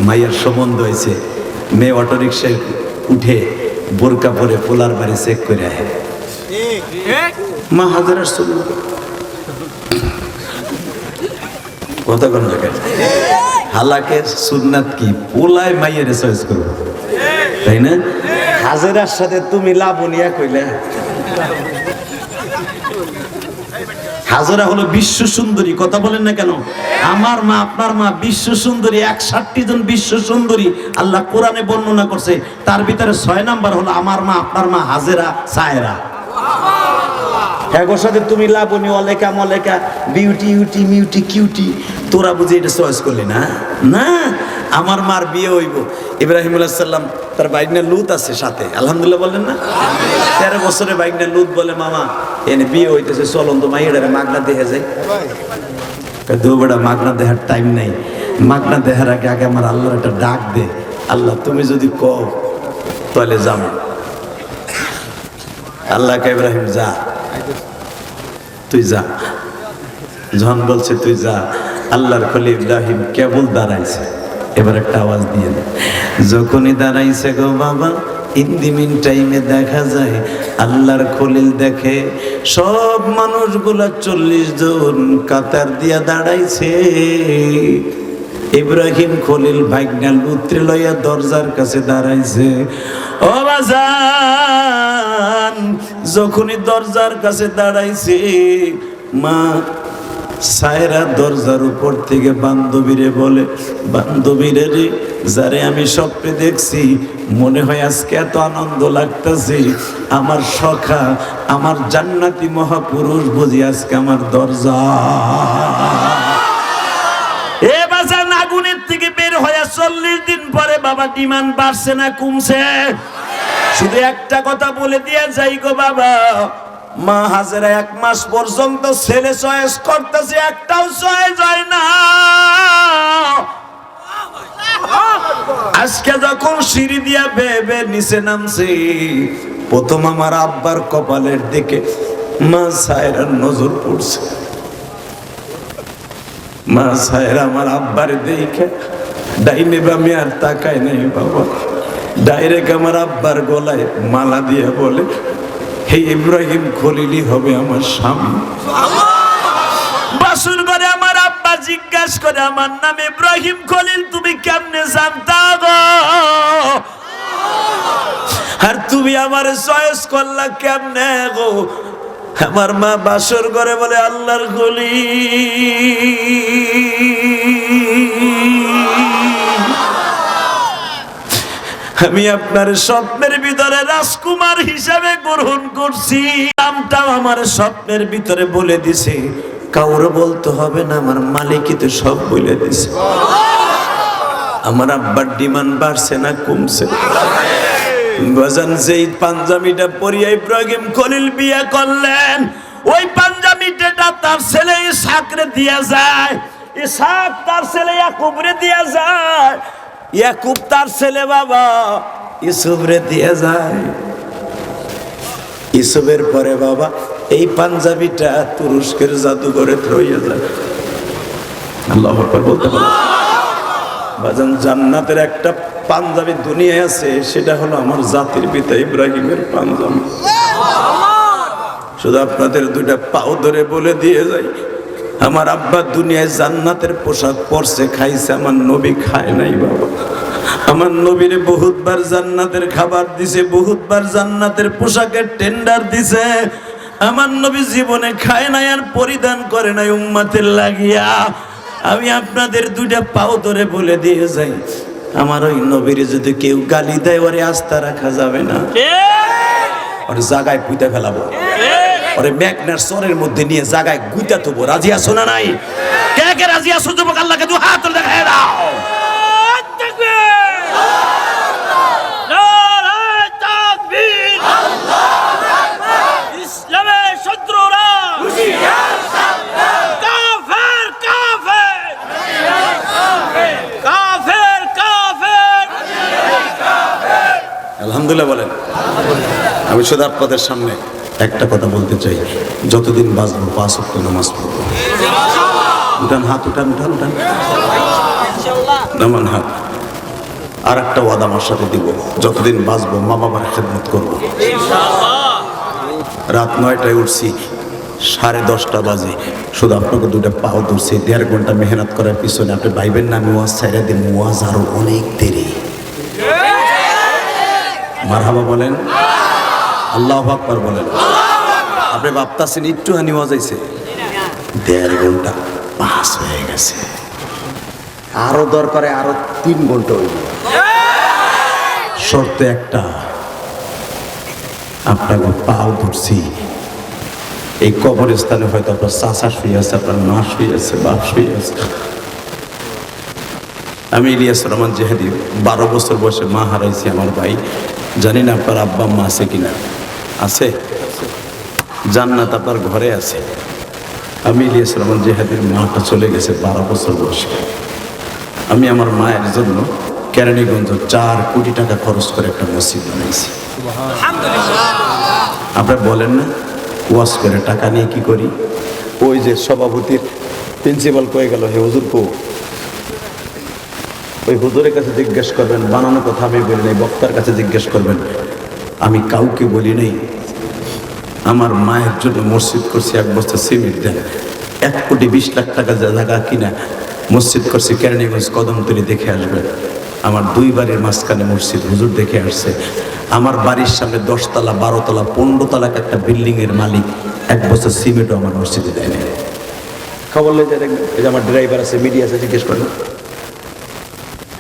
মাইয়ার সম্বন্ধ হয়েছে, মেয়ে অটোরিকশায় উঠে বোরকা পরে পোলার বাড়ি চেক করে আহে। মা হাজেরার সুন্নাত। কথা কোন জায়গায়? হালাকে সুন্নাত কি পোলায় মাইয়ের চয়েস করবো, তাই না? হাজেরার সাথে তুমি লাবণিয়া কইলে। হাজেরা হলো বিশ্ব সুন্দরী। কথা বলেন না কেন? আমার মা আপনার মা বিশ্ব সুন্দরী। 61 জন বিশ্ব সুন্দরী আল্লাহ কোরআনে বর্ণনা করছে, তার ভিতরে 6 নাম্বার হলো আমার মা আপনার মা হাজেরা সায়রা। এগোর সাথে তুমি লাবণী, অলেকা মলেকা, বিউটি ইউটি মিউটি কিউটি, তোরা বুঝি এটা চয়েস করলি না? না, আমার মার বিয়ে হইব। ইব্রাহিম আলাইহিস সালাম তার বাইগনা লুত আছে সাথে, আলহামদুলিল্লাহ বলেন না। 13 বছরের বাইগনা লুত বলে মামা এনে বিয়ে হইতেছে, চলন তো মাইয়ারে মাগনা দেখে যায়। দুবেড়া মাগনা দেখার টাইম নাই, মাগনা দেখার আগে আগে আমার আল্লাহর একটা ডাক দে, আল্লাহ তুমি যদি কও তাহলে যাবো। আল্লাহকে ইব্রাহিম যা, তুই যা। যখন বলছে তুই যা, আল্লাহর খলিল ইব্রাহিম কেবল দাঁড়াইছে। এবার একটা আওয়াজ দিয়ে দেয়, যখনই দাঁড়াইছে গো বাবা, ইন দি মিন টাইমে দেখা যায় আল্লাহর খলিল দেখে সব মানুষগুলা 40 জন কাতার দিয়া দাঁড়াইছে। ইব্রাহিম খলিল ভাগ্না লুত্রে লইয়া দরজার কাছে দাঁড়াইছে। ও বাজান, যখনই দরজার কাছে দাঁড়াইছে, মা সায়রা দরজার উপর থেকে বান্ধবীরে বলে, বান্ধবীরে রে, যারে আমি স্বপ্নে দেখছি, মনে হয় আজকে এত আনন্দ লাগতেছে, আমার সখা, আমার জান্নাতি মহাপুরুষ বুঝি আজকে আমার দরজা। এ বাজান, আগুনের থেকে বের হয়ে 40 দিন পরে বাবা ডিমান্ড বাড়ছে না কমছে? শুধু একটা কথা বলে দিয়ে যাই গো বাবা, মা হাজেরা 1 মাস পর্যন্ত ছেলে চয়েস করতেছে, একটাও চয়েস হয় না। আজকে যখন সিঁড়ি দিয়া বেয়ে নিচে নামছে, প্রথম আমার আব্বার কপালের দিকে মা সায়রার নজর পড়ছে। মা সায়রা আমার আব্বার দেখে ডাইনে বামে আর তাকায় নাই বাবা, ডাইরেক্ট আমার আব্বার গলায় মালা দিয়ে বলে, হে ইব্রাহিম খলিলই হবে আমার স্বামী। বাসুর ঘরে আমার আব্বা জিজ্ঞাসা করে, আমার নাম ইব্রাহিম খলিল, তুমি কেমনে জানতা গো? আর তুমি আমার চয়েস করলা কেমনে গো? আমার মা বাসর ঘরে বলে, আল্লাহর খলিল, আমি আপনার স্বপ্নের ভিতরে রাজকুমার হিসাবে গ্রহণ করছি। নামটাও আমার স্বপ্নের ভিতরে বলে দিছে, কাউরে বলতে হবে না, আমার মালিকই তো সব বলে দিছে। আমার আব্বার ডিমান্ড বাড়ছে না কমছে? বাজান, যেই পাঞ্জাবিটা পরিয়া ইব্রাহিম খলিল বিয়ে করলেন, ওই পাঞ্জাবিটা তার ছেলে ইসহাকরে দিয়া যায়, ইসহাক তার ছেলে ইয়াকুবরে দিয়া যায়, ইয়াকুব তার ছেলে বাবা ইউসুফরে দিয়ে যায়। ইউসুফের পরে বাবা এই পাঞ্জাবিটা তুরস্কের জাদুঘরে রইয়া যায়। আল্লাহু আকবার বলতে পারো? বাজান, জান্নাতের একটা পাঞ্জাবি দুনিয়ায় আছে, সেটা হলো আমার জাতির পিতা ইব্রাহিমের পাঞ্জাবি। শুধু আপনাদের 2টা পাও ধরে বলে দিয়ে যাই, আমার আব্বা দুনিয়ায় জান্নাতের পোশাক পরছে, খাইছে, আমার নবী খায় নাই বাবা। আমার নবীরে বহুতবার জান্নাতের খাবার দিছে, বহুতবার জান্নাতের পোশাকের টেন্ডার দিছে। আমার নবী জীবনে খায় নাই আর পরিধান করে নাই উম্মতের লাগিয়া। আমি আপনাদের 2টা পাও ধরে বলে দিয়ে যাই, আমার ওই নবীরে যদি কেউ গালি দেয়, ওরে আস্থা রাখা যাবে না, ওর জায়গায় পুঁতে ফেলাবো, ওরে মেঘনার চরের মধ্যে নিয়ে জায়গায় গুইতা থবো। রাজি আছো না নাই? কে কে রাজি আছো? যুবক আল্লাহকে 2 হাত তুলে দেখায় দাও। ইসলামের শত্রুরা কাফের কাফের কাফের কাফের। আলহামদুলিল্লাহ বলেন। আমি শুধু আপনাদের সামনে একটা কথা বলতে চাই, যতদিন বাঁচবো 5 ওয়াক্ত নামাজ পড়বো। উঠান হাত, উঠান উঠান উঠান, নামান হাত। আর একটা ওয়াদা আমার সাথে দিব, যতদিন বাঁচবো মা বাবার খেদমত করবো। রাত 9টায় উঠছি, 10:30 বাজে, শুধু আপনাকে 2টা পাও ধরছি। 1.5 ঘন্টা মেহনত করার পিছনে আপনি ভাইবেন না আমি ওয়াজ ছাইরা দিন, ওয়াজ আরো অনেক দেরি। মারহাবা বলেন, আল্লাহু আকবার বলেন। আপনি ভাবতাছেন একটুখানি ওয়াজ হইছে, 1.5 ঘন্টা পাস হয়ে গেছে, আরো দরকারে আরো 3 ঘন্টা হইল। শর্ত একটা, আপনাকে পাও ধরছি, এই কবরস্থানে হয়তো আপনার চাচা শুয়ে আছে, আপনার মা শুয়ে আছে, বাপ শুয়ে আছে, আমি ইলিয়াস রহমান জেহাদি, 12 বছর বয়সে মা হারাইছি আমার ভাই। জানি না আপনার আব্বা আম্মা আছে কিনা। আছে? জান্নাত আপনার ঘরে আছে। আমি ইলিয়াস রহমান জেহাদির মাটা চলে গেছে 12 বছর বয়সে। আমি আমার মায়ের জন্য কেরানীগঞ্জ 4 কোটি টাকা খরচ করে একটা মসজিদ বানাইছি। আপনারা বলেন না ওয়াজ করে টাকা নিয়ে কি করি? ওই যে সভাপতির প্রিন্সিপাল কয়ে গেল, হে হুজুর কো, ওই হুজুরের কাছে জিজ্ঞেস করবেন, বানানো কথা আমি বলি নাই, বক্তার কাছে জিজ্ঞেস করবেন। আমি কাউকে বলি নাই। আমার মায়ের জন্য মসজিদ করছি, 1 বস্তা সিমেন্ট দেন, 1 কোটি 20 লাখ টাকা জায়গা কিনা মসজিদ করছি। কেরানীগঞ্জ কদমতলী দেখে আসবেন। আমার 2 বাড়ির মাঝখানে মসজিদ, হুজুর দেখে আসছে। আমার বাড়ির সামনে 10 তলা 12 তলা 15 তলা একটা বিল্ডিং এর মালিক 1 বস্তা সিমেন্টও আমার মসজিদে দেয় না। খবর লয়ে যায় দেখবেন, এই যে আমার ড্রাইভার আছে, মিডিয়া আছে, জিজ্ঞেস করেন।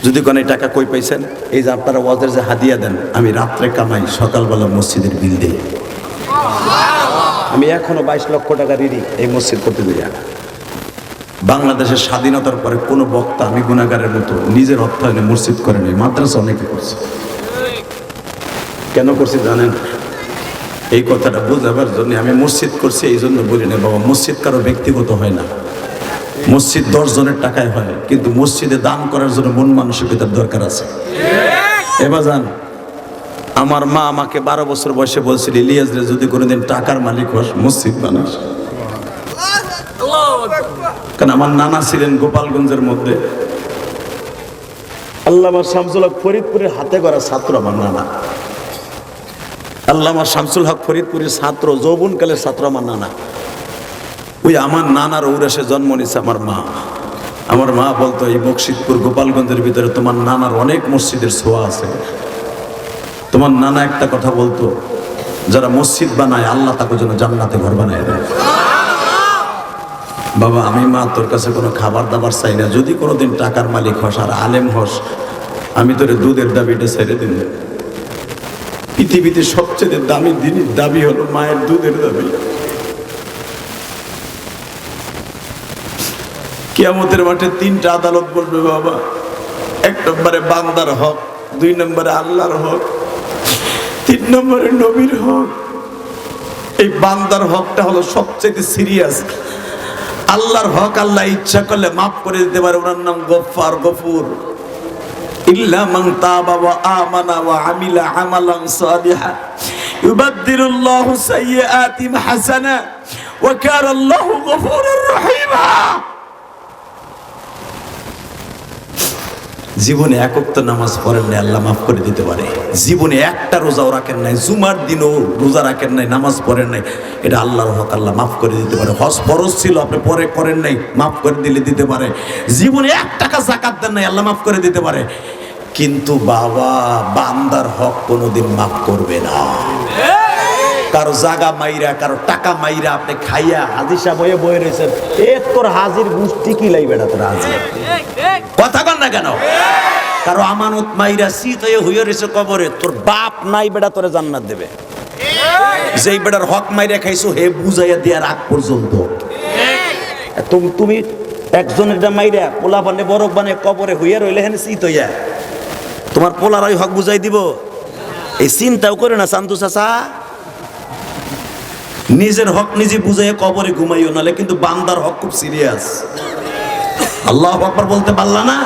যদি কোনো টাকা কই পাইছেন, এই যে আপনারা ওয়াজের যে হাদিয়া দেন, আমি রাত্রে কামাই, সকালবেলা মসজিদের বিল দিই। আমি এখনো 22 লক্ষ টাকা ঋণী এই মসজিদ করতে দিই। বাংলাদেশের স্বাধীনতার পরে কোনো বক্তা আমি গুনাহগারের মতো নিজের অর্থায়নে মসজিদ করে নেই। মাদ্রাসা অনেকে করছে। কেন করছি জানেন? এই কথাটা বোঝাবার জন্য আমি মসজিদ করছি, এই জন্য বলি না বাবা, মসজিদ কারো ব্যক্তিগত হয় না। মসজিদ 10 জনের টাকায় হয়, কিন্তু মসজিদে দান করার জন্য মন মানসিকতার দরকার আছে। এবার যান, আমার মা আমাকে 12 বছর বয়সে বলছিল, ইলিয়াস রে, যদি কোনোদিন টাকার মালিক হস, মসজিদ বানাস। কারণ আমার নানা ছিলেন গোপালগঞ্জের মধ্যে আল্লামা শামসুল হক ফরিদপুরের হাতে গড়া ছাত্র। আমার নানা আল্লামা শামসুল হক ফরিদপুরের ছাত্র, যৌবনকালের ছাত্র আমার নানা। ওই আমার নানার ঔরাসে জন্ম নিছে আমার মা। আমার মা বলতো, এই বকশিদপুর গোপালগঞ্জের ভিতরে তোমার নানার অনেক মসজিদের ছোঁয়া আছে। তোমার নানা একটা কথা বলতো, যারা মসজিদ বানায় আল্লাহ তাকে যেন জান্নাতে ঘর বানায় দেয়। বাবা, আমি মা তোর কাছে কোনো খাবার দাবার চাই না, যদি কোনোদিন টাকার মালিক হস আর আলেম হস, আমি তোরে দুধের দাবিটা ছেড়ে দিন। পৃথিবীতে সবচেয়ে দামি জিনিস দাবি হলো মায়ের দুধের দাবি। কিয়ামতের মাঠে 3টা আদালত বলবে বাবা। 1 নম্বরে বান্দার হক, 2 নম্বরে আল্লাহর হক, 3 নম্বরে নবীর হক। এই বান্দার হকটা হলো সবচেয়ে সিরিয়াস। আল্লাহর হক আল্লাহ ইচ্ছা করলে মাফ করে দিতে পারে, ওনার নাম গফফার, গফুর। ইল্লা মান তাবা ওয়া আমানা ওয়া আমিলা আমালান সালিহা ইউবাদদিলুল্লাহু সাইয়্যাতিহিম হাসানা ওয়া কানা আল্লাহু গফুরুর রহিমা। জীবনে 1 ওয়াক্ত নামাজ পড়েন নাই, আল্লাহ মাফ করে দিতে পারে। জীবনে একটা রোজাও রাখেন নাই, জুমার দিনও রোজা রাখেন নাই, নামাজ পড়েন নাই, এটা আল্লাহর হক, আল্লাহ মাফ করে দিতে পারে। হজ ফরজ ছিল, আপনি পরে করেন নাই, মাফ করে দিলে দিতে পারে। জীবনে 1 টাকা যাকাত দেন নাই, আল্লাহ মাফ করে দিতে পারে। কিন্তু বাবা, বান্দার হক কোনোদিন মাফ করবে না। কারো জাগা মাইরা, কারো টাকা মাইরা আপনি খাইয়া হাজির সাহেব হয়ে বয়ে রয়েছেন, তোর হাজির গুষ্টি কি লাইবে না তোর হাজির, কথা কন না কেন? কারো আমানত মাইরা শীত হয়ে হয়ে রয়েছে কবরে, তোর বাপ নাই বেটা তোরে জান্নাত দেবে। যেই বেটার হক মাইরা খাইছো, হে বুঝাইয়া দেওয়ার আগ পর্যন্ত তুমি একজনের মাইরা পোলা বানে বরফ বানে কবরে হইয়া রইলে হেন শীত হইয়া তোমার পোলার ওই হক বুঝাই দিব? এই চিন্তাও করে না শান্তু চাচা। নিজের হক নিজে বুঝাইয়া কবরে ঘুমাইও, নালে কিন্তু বান্দার হক খুব সিরিয়াস। আল্লাহু আকবার বলতে পারলা না?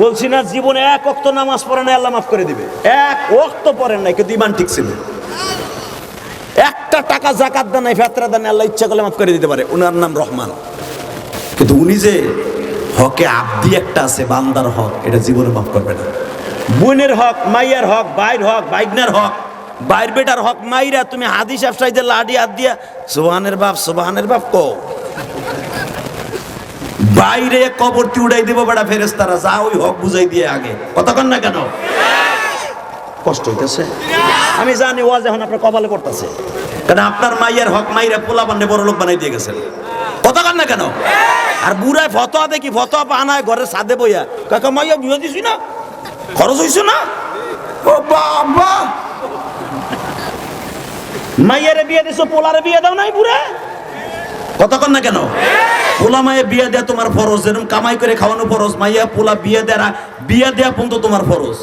বলছি না, জীবনে 1 ওয়াক্ত নামাজ পড়ে নাই, আল্লাহ মাফ করে দিবে। 1 ওয়াক্ত পড়েন নাই, কিন্তু ঈমান ঠিক ছিল। 1টা টাকা যাকাত দেন নাই, ফিতরা দেন নাই, আল্লাহ ইচ্ছা করলে মাফ করে দিতে পারে। ওনার নাম রহমান। কিন্তু উনি যে হকে আব্দি একটা আছে, বান্দার হক, এটা জীবনে মাফ করবে না। বোনের হক, মাইয়ার হক, ভাইয়ের হক, বাইগনার হক, বাইর বেটার হক মাইরা তুমি হাদিস ব্যবসায় যে লাডি হাত দিয়া সুবহানের বাপ কো, বাইরে কবরটি উড়াই দিব বেটা ফেরেশতারা, যা ওই হক বুঝাই দিয়ে আগে, কথা কন না কেন? কষ্ট হইতেছে আমি জানি, ওয়াজ এখন আপনার কপালে পড়তেছে, কারণ আপনার মাইয়ার হক মাইরা পোলা বান্নে বড় লোক বানাই দিয়ে গেছেন, কথা কন না কেন? আর বুড়ায় ফতোয়া দেখি, ফতোয়া বানায় ঘরের সাদে বইয়া, কাকা মাইয়া বিয়ে দিছি না, খরচ হইছে না, ও বাবা মাইয়ারে বিয়ে দিছো, পোলারে বিয়ে দাও নাই বুড়া, কতক্ষণ না কেন? পোলা মায়ে বিয়ে দেয়া তোমার ফরজ, যেরকম কামাই করে খাওয়ানো ফরজ, মাইয়া পোলা বিয়ে দেয়া পর্যন্ত তোমার ফরজ।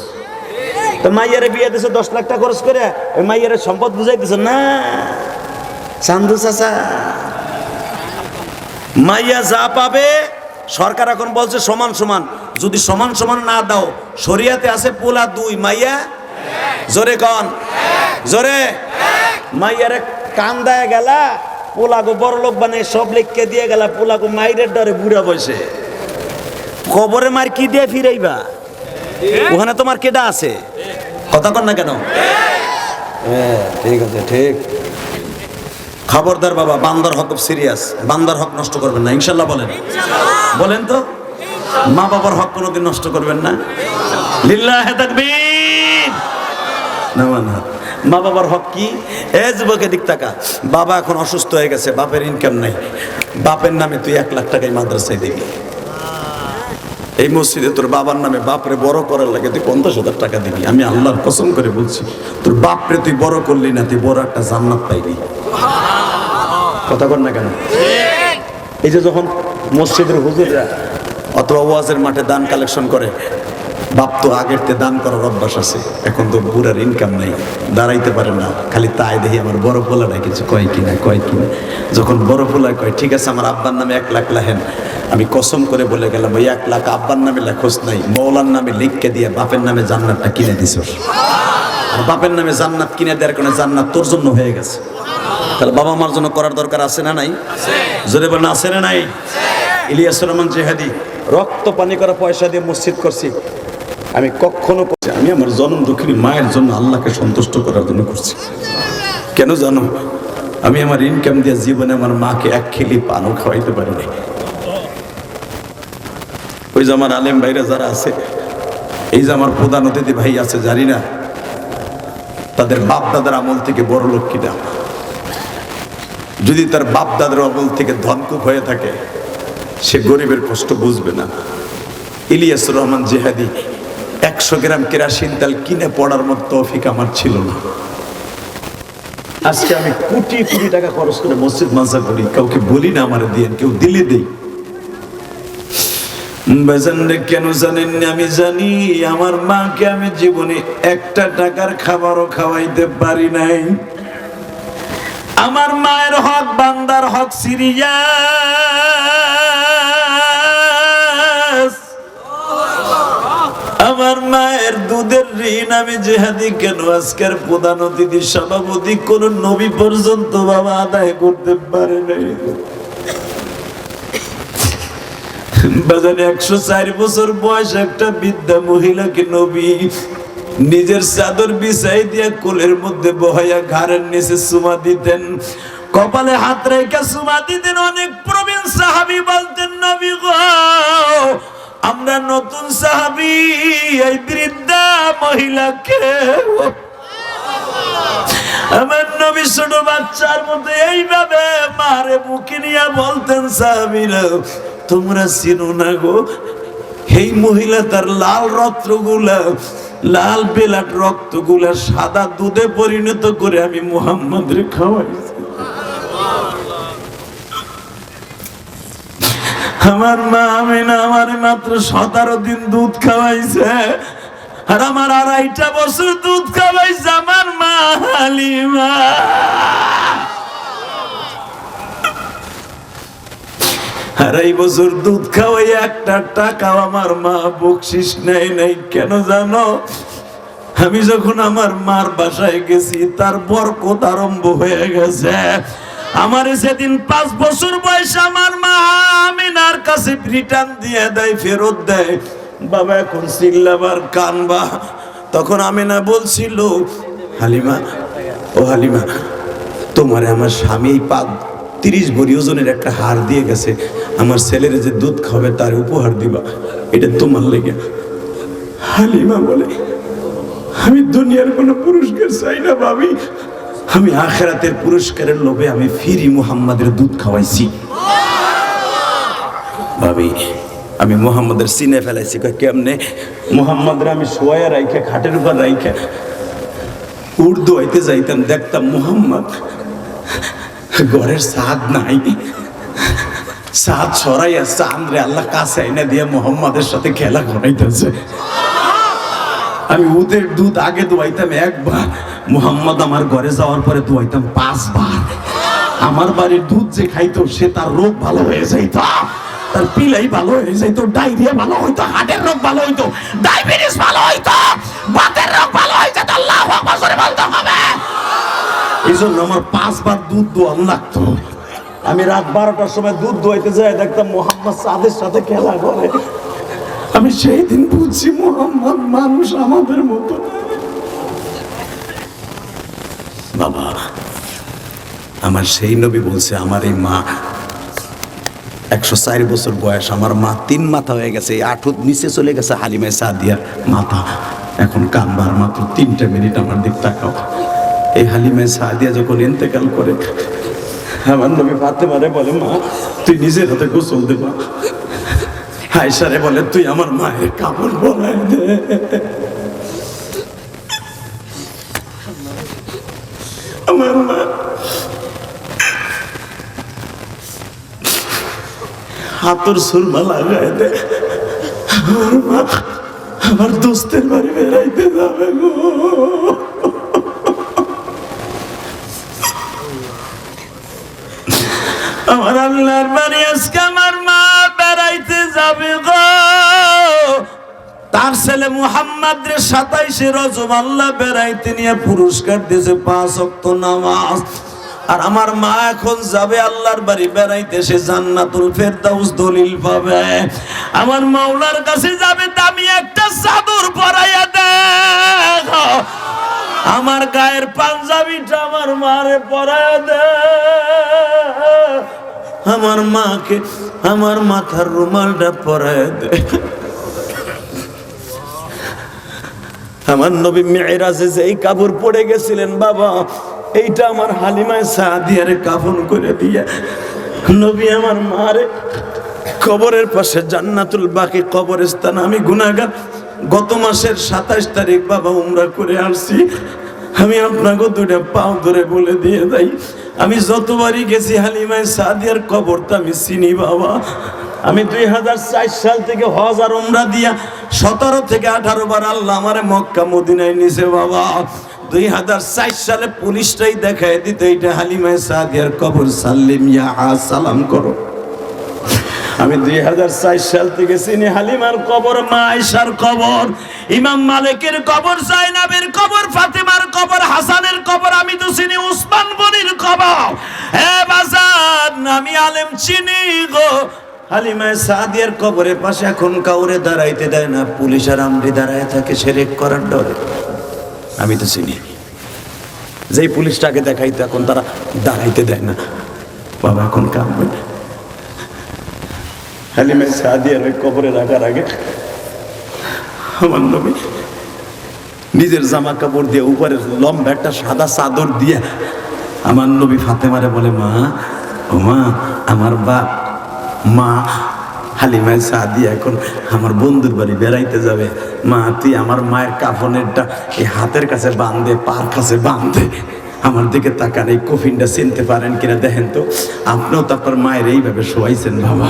তো মাইয়ারে বিয়ে দিছে 10 লাখ টাকা খরচ করে, ওই মাইয়ারে সম্পদ বুঝাই দিছে না চান্দু চাচা। মাইয়া যা পাবে সরকার এখন বলছে সমান সমান, যদি সমান সমান না দাও শরিয়াতে আছে পোলা 2 মাইয়া জোরে কন জোরে। মাইয়ারে কান্দায় গেলা, পোলাগো বড় লোক বানাই সব লিখকে দিয়ে গেলা, পোলাগো মাইরের ডরে বুড়া বসে কবরে মার কি দিয়ে ফিরাইবা? ওখানে তোমার কেডা আছে? কথা কন না কেন? ঠিক আছে ঠিক। খবরদার বাবা, বান্দার হক খুব সিরিয়াস, বান্দার হক নষ্ট করবেন না ইনশাল্লাহ। বলেন বলেন তো, মা বাবার হক কোনোদিন নষ্ট করবেন না। লিল্লাহে তাকবীর। না মা বাবার হক কি? এ যুবকে দিক তাকা, বাবা এখন অসুস্থ হয়ে গেছে, বাপের ইনকাম নাই, বাপের নামে তুই 1 লাখ টাকায় মাদ্রাসায় দিবি। এই মসজিদে তোর বাবার নামে বাপরে বড় করার লাগে তুই 50,000 টাকা দিবি। আমি আল্লাহর কসম করে বলছি, তোর বাপরে তুই বড় করলি না, তুই বড় একটা জান্নাত পাইবি। কথা বল না কেন? এই যে যখন মসজিদের হুজুররা অথবা ওয়াজের মাঠে দান কালেকশন করে, বাপ তো আগের তে দান করার অভ্যাস আছে, এখন তো বুড়ার ইনকাম নাই, দাঁড়াইতে পারে না, খালি তাই দেখি আমার বড় পোলাটা কিছু কয় কিনা। যখন বড় পোলা কয় ঠিক আছে আমার আব্বার নামে 1 লাখ লেখেন, আমি কসম করে বলে গেলাম ওই 1 লাখ আব্বার নামে লেখোস নাই, মৌলার নামে লিখকে দিয়ে বাপের নামে জান্নাতটা কিনে দিছ। আর বাপের নামে জান্নাত কিনে দেওয়ার কারণে জান্নাত তোর জন্য হয়ে গেছে। তাহলে বাবা মার জন্য করার দরকার আছে না নাই? যদি বলেন আছে না নাই? ইলিয়াস রহমান জিহাদি রক্ত পানি করা পয়সা দিয়ে মসজিদ করছি, আমি কখনো আমি আমার জন্ম দুঃখিনী মায়ের জন্য আল্লাহকে সন্তুষ্ট করার জন্য করছি। কেন জানো? আমি আমার ইনকাম দিয়ে জীবনে আমার মাকে 1 খিলি পানও খাওয়াইতে পারি নাই। ওই যে আমার আলেম ভাইরা যারা আছে, এই যে আমার প্রধান অতিথি ভাই আছে, জানি না তাদের বাপ দাদার আমল থেকে বড় লোক কিনা। যদি তার বাপ দাদার আমল থেকে ধনকুপ হয়ে থাকে, সে গরিবের কষ্ট বুঝবে না। ইলিয়াস রহমান জিহাদি 100 গ্রাম কেরাসিন তেল কিনে পড়ার মতো তৌফিক আমার ছিল না। আজকে আমি কোটি কোটি টাকা খরচ করে মসজিদ মাদ্রাসা করি, কাউকে বলি না আমার দিয়ে, কেউ দিলে দেই। কেন জানেন না? আমি জানি আমার মাকে আমি জীবনে 1টা টাকার খাবারও খাওয়াইতে পারি নাই। আমার মায়ের হক, বান্দার হক সিরিয়াস। আমার মায়ের দুধের ঋণ আমি জিহাদি কেন আজকের প্রধান অতিথি সভাপতি কোন নবী পর্যন্ত বাবা আদায় করতে পারে নাই। বাজারে 104 বছর বয়স একটা বৃদ্ধা মহিলাকে নবী নিজের চাদর বিছাই দিয়ে কোলের মধ্যে বহাইয়া ঘাড়ের নিচে চুমা দিতেন, কপালে হাত রেখে চুমা দিতেন। অনেক প্রবীণ সাহাবী বলতেন নবী গো আমরা নতুন সাহাবী, এই বৃদ্ধা মহিলাকে আমার নবী ছোট বাচ্চার মতো এইভাবে মারে বুকে নিয়ে বলতেন সাহাবীরা তোমরা চিনো না গো এই মহিলা তার লাল রক্তগুলা, লাল বেলাট রক্তগুলা সাদা দুধে পরিণত করে আমি মুহাম্মদের খাওয়াইছি। আমার মা আমিনা আমার মাত্র 17 দিন দুধ খাওয়াইছে, আর আমার 2.5 বছর দুধ খাওয়াইছে আমার মা হালিমা। 2.5 বছর দুধ খাওয়াই 1টা টাকাও আমার মা বকশিস নেয় নাই। কেন জানো? আমি যখন আমার মার বাসায় গেছি তার বরকত আরম্ভ হয়ে গেছে। আমার সেদিন 5 বছর বয়স আমার মা আমিনার কাছে রিটার্ন দিয়ে দেয়, ফেরত দেয়। বাবা এখন চিল্লাবার কানবা। তখন আমিনা বলছিল হালিমা, ও হালিমা তোমারে আমার স্বামী 30 ভরি ওজনের একটা হার দিয়ে গেছে, আমার ছেলের যে দুধ খাবে তার উপহার দিবা, এটা তোমার লেগে। হালিমা বলে আমি দুনিয়ার কোনো পুরস্কার চাই না ভাবি, আমি আখিরাতের পুরস্কারের লোভে আমি ফিরি মুহাম্মাদের দুধ খাওয়াইছি। ভাবি আমি মুহাম্মাদের সিনে ফেলাইছি। কেমনে? মুহাম্মাদের আমি শোয়া রাইখা খাটের উপর রাইখা উর্দু হইতে যাইতাম, দেখতাম মুহাম্মদ ঘরের ছাদ নাই, সাত ছড়াইয়া চাঁদরে আল্লাহ কাছে এনে দিয়ে মোহাম্মদের সাথে খেলা করাইতেছে। আমি ওদের দুধ আগে দোয়াইতাম একবার, মোহাম্মদ আমার ঘরে যাওয়ার পরে দোয়াইতাম 5 বার। আমার বাড়ির দুধ যে খাইতো সে তার রোগ ভালো হয়ে যাইত, তার পিলাই ভালো হয়ে যাইতো, ডায়রিয়া ভালো হইতো, হার্টের রোগ ভালো হইতো, ডায়াবেটিস ভালো হইতো, বাতের রোগ ভালো হয়ে যেত। আল্লাহু আকবার জোরে বলতে হবে। এই জন্য আমার 5 বার দুধ দোয়ান লাগতো। আমি রাত 12টার সময় দুধ দোয়াইতে যাই, দেখতাম মোহাম্মদ সাদের সাথে খেলা করে। আমি সেই দিন বুঝছি মোহাম্মদ মানুষ আমাদের মতো। বাবা, আমার সেই নবী বলছে, আমার এই মা 104 বছর বয়স, আমার মা 3 মাথা হয়ে গেছে, এই আঁঠুর নিচে চলে গেছে হালিমা সাদিয়ার মাথা। এখন কানবার মাত্র 3টা মিনিট আমার দিক তাকাও। এই হালিমা সাদিয়া যখন ইন্তেকাল করে, আমার নবী ফাতেমারে বলে, মা তুই নিজের হাতে গোসল দে। মা আয়েশারে বলে, তুই আমার মায়ের কাপড় বলাই দে। আমার মা হাতর সুরমা লাগায় দে। আমার মা আমার দোস্তের বাড়ি বেড়াইতে যাবে গো। আমার আল্লাহর বাড়ি আজকে আমার মা বেড়াইতে যাবে গো। তার ছেলে মুহাম্মদ রে 27 রজব আল্লাহ বেড়াইতে নিয়ে পুরস্কার দিয়েছে 5 ওয়াক্ত নামাজ। আর আমার মা এখন যাবে আল্লাহর বাড়ি বেড়াইতে, সে জান্নাতুল ফেরদাউস দলিল পাবে। আমার মাওলার কাছে যাবে, দামি একটা চাদর পরাইয়া দে। আমার গায়ের পাঞ্জাবিটা আমার মারে পরাইয়া দে। আমার মাকে আমার মাথার রুমালটা পরাইয়া দে। আমার নবী মিরাজে যেই কাপড় পরে গেছিলেন বাবা, এইটা আমার হালিমা সাদিয়ারে কাফন করে দিয়া নবী আমার মারে কবরের পাশে জান্নাতুল বাকি কবরস্থান। আমি গুনাহগার, গত মাসের 27 তারিখ বাবা উমরা করে আসছি। আমি আপনাকে 2টা পাও ধরে বলে দিয়ে যাই, আমি যতবারই গেছি হালিমা সাদিয়ার কবরটা আমি চিনি বাবা। আমি 2004 সাল থেকে হজ আর উমরা দিয়া 17 থেকে 18 বার আল্লাহ আমারে মক্কা মদিনায় নিছে বাবা। 2004 সালে পুলিশটাই দেখায় দিত, এইটা হালিমা সাদিয়ার কবর, সাল্লিম ইয়া সালাম করো। আমি 2004 সাল থেকে চিনি হালিমার কবর, মা আয়েশার কবর, ইমাম মালিকের কবর, জাইনাবের কবর, ফাতেমার কবর, হাসানের কবর। আমি তো চিনি উসমান গনির কবর। হে বাজার, আমি আলেম চিনি গো। হালিমা সাদিয়ার কবরের পাশে এখন কাউরে দাঁড়াইতে দেয় না, পুলিশ আর আমরি দাঁড়ায় থাকে শিরক করার ডরে। আমি তো চিনি, যেই পুলিশটাকে দেখাইতে এখন তারা দাঁড়াইতে দেয় না বাবা। এখন কাঁদবে হালিমা সাদিয়ার ওই কবরে রাখার আগে আমার নবী নিজের জামা কাপড় দিয়ে উপরে লম্বা একটা সাদা চাদর দিয়ে আমার নবী ফাতেমারে বলে, মা ও মা, আমার বাপ মা হালিমা সাদিয়া এখন আমার বন্ধুর বাড়ি বেড়াইতে যাবে। মা তুই আমার মায়ের কাফনেরটা এই হাতের কাছে বাঁধে, পার কাছে বাঁধে। আমার দিকে তাকান, এই কফিনটা চিনতে পারেন কিনা দেখেন তো। আপনিও তো আপনার মায়ের এইভাবে শোয়াইছেন বাবা।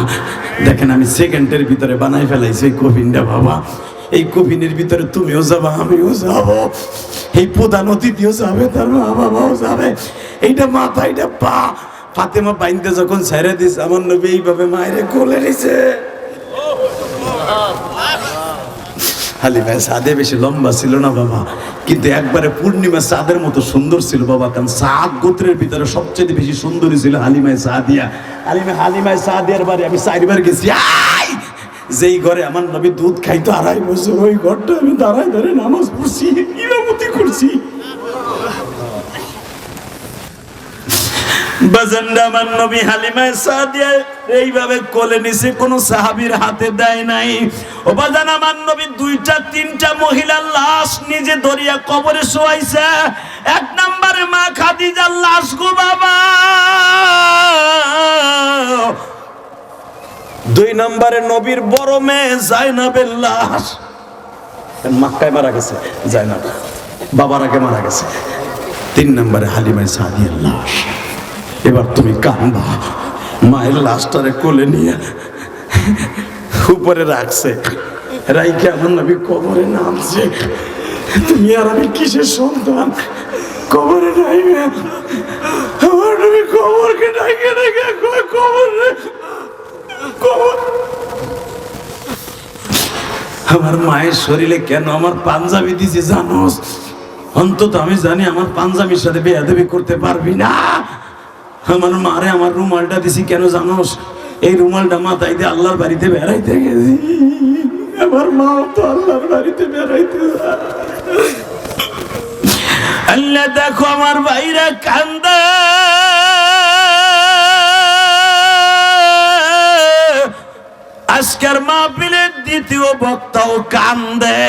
দেখেন আমি সেকেন্ডের ভিতরে বানাই ফেলাইছি এই কফিনটা বাবা। এই কফিনের ভিতরে তুমিও যাবা, আমিও যাবো, এই প্রধান অতিথিও যাবে, তার মা বাবাও যাবে। এইটা মাথা, এইটা পা। ফাতেমা বাইনতে যখন ছেড়ে দিছে আমার নবী এইভাবে মায়েরে কোলে নিছে। হালিমা সাদে বেশি লম্বা ছিল না বাবা, কিন্তু একবারে পূর্ণিমা চাঁদের মতো সুন্দর ছিল বাবা। কারণ সাদ গোত্রের ভিতরে সবচেয়ে বেশি সুন্দরী ছিল হালিমা সাদিয়া। হালিমা সাদিয়ার বাড়ি আমি 4 বার গেছি। যেই ঘরে আমার নবী দুধ খাইতো 2.5 বছর, ওই ঘরটা আমি দাঁড়ায় দাঁড়ায় নামাজ পড়ছি, ইমামতি করছি। বাজানরা আমার নবী হালিমা সাদিয়া এইভাবে কোলে নিছে, কোন সাহাবীর হাতে দেয় নাই। ও বাজান, আমার নবী 2-3টা মহিলার লাশ নিজে ধরিয়া কবরে শোয়াইছে। 1 নম্বরে মা খাদিজার লাশ গো বাবা, 2 নম্বরে নবীর বড় মেয়ে জাইনাবের লাশ। মক্কায় মারা গেছে জাইনাব, বাবার আগে মারা গেছে। 3 নম্বরে হালিমা সাদিয়ার লাশ। এবার তুমি কাঁদবা, মায়ের লাশটারে কোলে নিয়ে উপরে রাখছে, রাইকে আমার নবী কবরে নামছে। তুমি আর আমি কিসের সন্তান? কবরে নাইবে আমার নবী, কবরকে ডাইকে ডাইকে কয় কবরে কবর। আমার মায়ের শরীরে কেন আমার পাঞ্জাবি দিছে জানোস? অন্তত আমি জানি আমার পাঞ্জাবির সাথে বেয়াদবি করতে পারবি না। আমার মারে আমার রুমালটা দিছি কেন জানোস? এই রুমালটা মাথায় দিয়ে আল্লাহর বাড়িতে বেড়াইতে গেছি। আমার মাও তো আল্লাহর বাড়িতে বেড়াইতে যায়। আল্লাহ দেখো আমার ভাইরা কান্দে, আজকের মাহফিলের দ্বিতীয় বক্তাও কান্দে।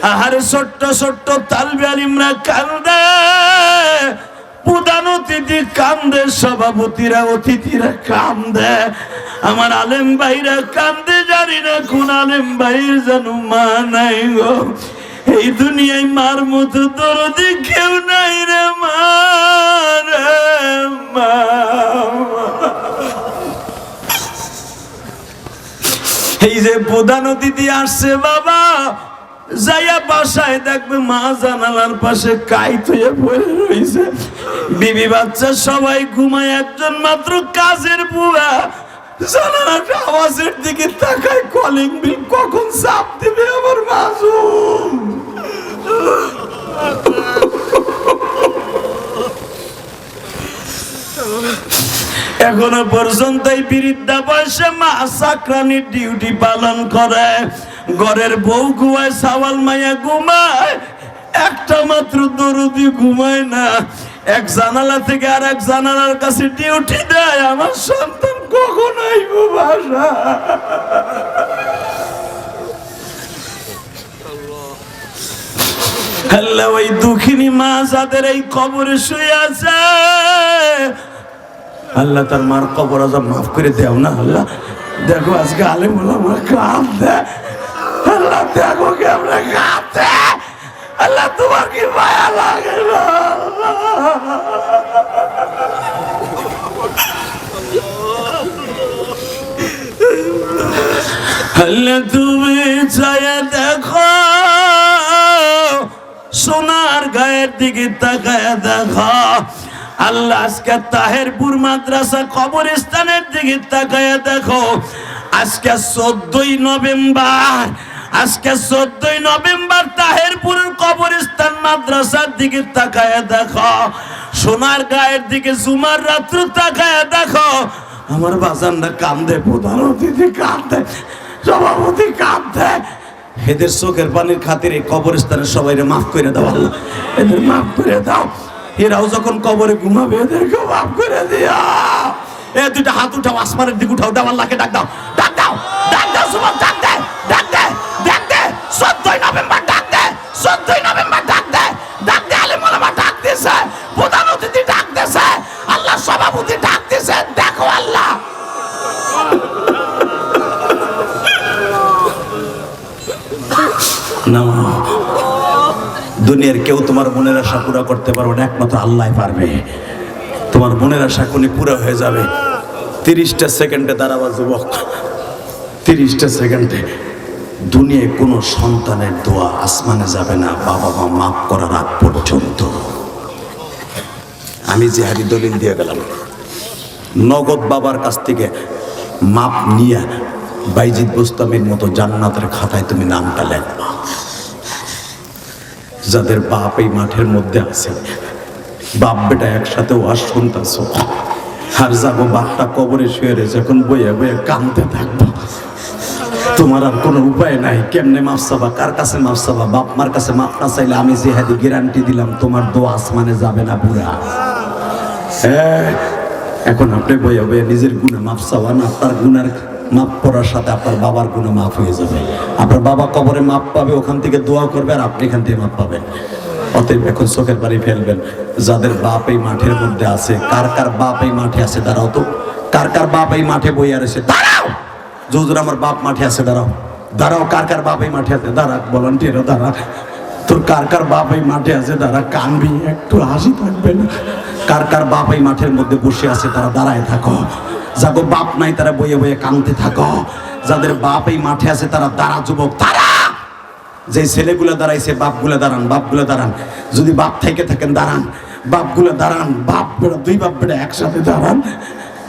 আহারে ছোট্ট ছোট্ট তালবে আলিমরা কান্দে, প্রধান অতিথি কান্দে, সভাপতিরা অতিথিরা কান্দে, আমার আলেম ভাইরা কান্দে। জানি না কোন আলেম ভাইয়ের যেন মা নাই গো। এই দুনিয়ায় মার মতো দরদি কেউ নাই রে মা রে মা। এই যে প্রধান অতিথি আসছে বাবা, যাইয়া বাসায় দেখবে মা জানালার পাশে কাইত হয়ে পড়ে রয়েছে, বিবি বাচ্চা সবাই ঘুমায়, একজন মাত্র কাজের বুয়া জানালার আওয়াজের দিকে তাকায়, কলিং বিল কখন চাপ দিবে আমার মাসুম। এখনো পর্যন্ত এই বৃদ্ধা বয়সে মা চাকরানির ডিউটি পালন করে। ঘরের বউ ঘুমায়, সাওয়াল মাইয়া ঘুমায়, একটা মাত্র দরদি ঘুমায় না। এক জানালা থেকে আর এক জানালার কাছে ডিউটি দেয়, আমার সন্তান কখন আইব বাসা। আল্লাহ ওই দুঃখিনী মা যাদের এই কবরে শুয়ে আছে, আল্লাহ তার মার কবর আযাব মাফ করে দেও না। আল্লাহ দেখো আজকে আলেম ওলামা কাঁদে, আল্লাহ দেখো কেমনে কাঁদে। আল্লাহ তোমার কি মায়া লাগে না? আল্লাহ তুমি চাইয়া দেখো, সোনার গায়ের দিকে তাকায়া দেখো। আল্লাহ আজকে তাহেরপুর মাদ্রাসা কবরস্থানের দিকে তাকায়া দেখো। আজকে 14ই নভেম্বর, আজকে 14ই নভেম্বর তাহেরপুরের কবরস্থান মাদ্রাসার দিকে তাকায়া দেখো। সোনার গায়ের দিকে জুমার রাত্র তাকায়া দেখো। আমার বাজানরা কান্দে, প্রধান অতিথি কান্দে, সভাপতি কান্দে। এদের চোখের পানির খাতিরে কবরস্থানের সবাই মাফ করে দাও আল্লাহ, এদের মাফ করে দাও। এরাও যখন কবরে ঘুমাবে এদেরকে মাফ করে দিয়া। এ দুইটা হাত উঠাও, আসমানের দিকে উঠাও, দাও আল্লাহকে ডাক দাও, ডাক দাও, ডাক দাও, সুবহান, ডাক দে, ডাক দে, ডাক দে। 14ই নভেম্বর ডাক দে, 14ই নভেম্বর ডাক দে, ডাক দে। আলেম ওলামা ডাক দিছে, প্রধান অতিথি ডাক দিছে, আল্লাহ সভাপতি ডাক দিছে। দেখো আল্লাহ না, দুনিয়ার কেউ তোমার মনের আশা পুরো করতে পারবে না, একমাত্র আল্লাহ পারবে। তোমার মনের আশা কোনি পুরো হয়ে যাবে। 30টা সেকেন্ডে দাঁড়াবা যুবক, 30টা সেকেন্ডে। দুনিয়ায় কোনো সন্তানের দোয়া আসমানে যাবে না বাবা মা মাফ করার আগ পর্যন্ত। আমি যে হারি দলিল দিয়ে গেলাম, নগদ বাবার কাছ থেকে মাপ নিয়ে বাইজিদ বুস্তামির মতো জান্নাতের খাতায় তুমি নামটা লেখবা। যাদের বাপ এই মাঠের মধ্যে আছে, বাপ বেটা একসাথে ওয়াজ শুনতেছো, আর যাবো বাপটা কবরে শুয়ে রয়েছে, এখন বইয়ে বইয়ে কাঁদতে থাকবো। তোমার আর কোনো উপায় নাই। কেমনে মাফ চাবা, কার কাছে মাফ চাবা? বাপ মার কাছে মাফ না চাইলে আমি যে হাদি গ্যারান্টি দিলাম তোমার দোয়া আসমানে যাবে না পুরা। এখন আপনি বইয়ে বইয়ে নিজের গুণে মাফ চাওয়ান, আপনার গুণের মাপ পড়ার সাথে আপনার বাবার গুণে মাফ হয়ে যাবে। আপনার বাবা কবরে মাপ পাবে, ওখান থেকে দোয়া করবে, আর আপনি এখান থেকে মাপ পাবেন। অতএব এখন চোখের পানি ফেলবেন। যাদের বাপ এই মাঠের মধ্যে আছে, কার কার বাপ এই মাঠে আছে দাঁড়াও তো, কার কার বাপ এই মাঠে বইয়া রয়েছে দাঁড়াও। হুজুর আমার বাপ মাঠে আছে, দাঁড়াও দাঁড়াও। কার কার বাপ এই মাঠে আছে? দাঁড়া, ভলান্টিয়ারও দাঁড়া, তোর কার কার বাপ এই মাঠে আছে তারা কানবি, একটু হাসি থাকবে না? কার কার বাপ এই মাঠের মধ্যে বসে আছে তারা দাঁড়ায় থাকো। যাগো বাপ নাই তারা বইয়ে বইয়ে কানতে থাকো। যাদের বাপ এই মাঠে আছে তারা দাঁড়া যুবক, তারা যে ছেলেগুলো দাঁড়াইছে বাপগুলো দাঁড়ান, বাপগুলো দাঁড়ান। যদি বাপ থেকে থাকেন দাঁড়ান, বাপগুলো দাঁড়ান। বাপ বেড়া দুই বাপ বেড়া একসাথে দাঁড়ান।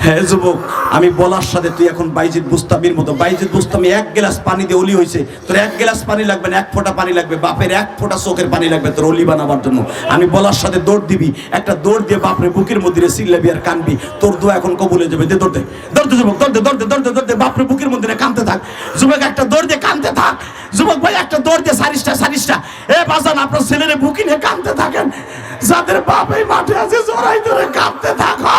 হ্যাঁ যুবক, আমি বলার সাথে তুই এখন বাইজিদ বুস্তামির মতো। বাইজিদ বুস্তামি এক গ্লাস পানি দিয়ে অলি হয়েছে, তোর এক গ্লাস পানি লাগবে না, এক ফোঁটা পানি লাগবে। বাপের এক ফোঁটা চোখের পানি লাগবে তোর অলি বানাবার জন্য। আমি বলার সাথে দৌড় দিবি, একটা দৌড় দিয়ে বাপরে বুকের মধ্যে চিল্লাবি আর কানবি, তোর দোয়া এখন কবুল হয়ে যাবে। দে দৌড় দে, দৌড় দে যুবক, দৌড় দে, দৌড় দে, দৌড় দে, দৌড় দে, বাপরে বুকের মধ্যে কানতে থাক। যুবক একটা দৌড় দিয়ে কানতে থাক। যুবক ভাই একটা দৌড় দিয়ে সারিসটা এ বাজান আপনার ছেলের বুকি নিয়ে কানতে থাকেন। যাদের বাপ এই মাঠে আছে জোরাই ধরে কাঁদতে থাকো।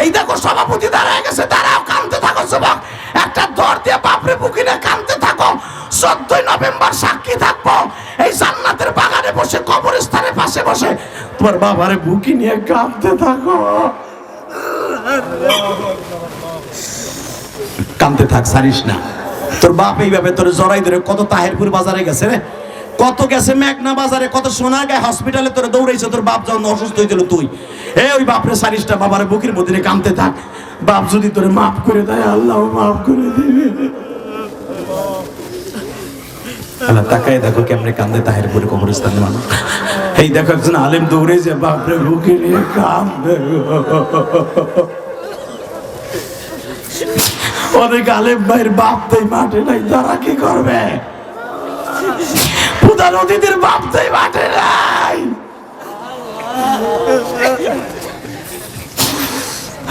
এই দেখো সভাপতি দাঁড়ায় গেছে, দাঁড়াও, কাঁদতে থাকো যুবক। একটা দৌড় দিয়ে বাপরে বুকি নিয়ে কাঁদতে থাকো। 14 নভেম্বর সাক্ষী থাকবো এই জান্নাতের বাগানে বসে, কবরস্থানের পাশে বসে তোমার বাবারে বুকি নিয়ে কাঁদতে থাকো। কাঁদতে থাক, সারিস না। তোর বাপ এইভাবে তোর জড়াই ধরে কত তাহেরপুর বাজারে গেছে রে, কত গেছে মেঘনা বাজারে, কত সোনারগাঁও হসপিটালে তোরে দৌড়াইছে তোর বাপ যখন অসুস্থ হয়েছিল। তুই ওই বাপরে সারিসটা বাবার বুকের মধ্যে কাঁদতে থাক। বাপ যদি তোরে মাফ করে দেয় আল্লাহ মাফ করে দিবে। আল্লাহ তাকায় দেখো কেমনে কান্দে তাহেরপুরে কবরস্থানে মানুষ। এই দেখো একজন আলেম দৌড়ে যে বাপরে বুকে নিয়ে কান্দে। অনেক আলেম ভাইয়ের বাপ তাই মাঠে নাই, তারা কি করবে? প্রধান অতিথির বাপ তাই মাঠে নাই।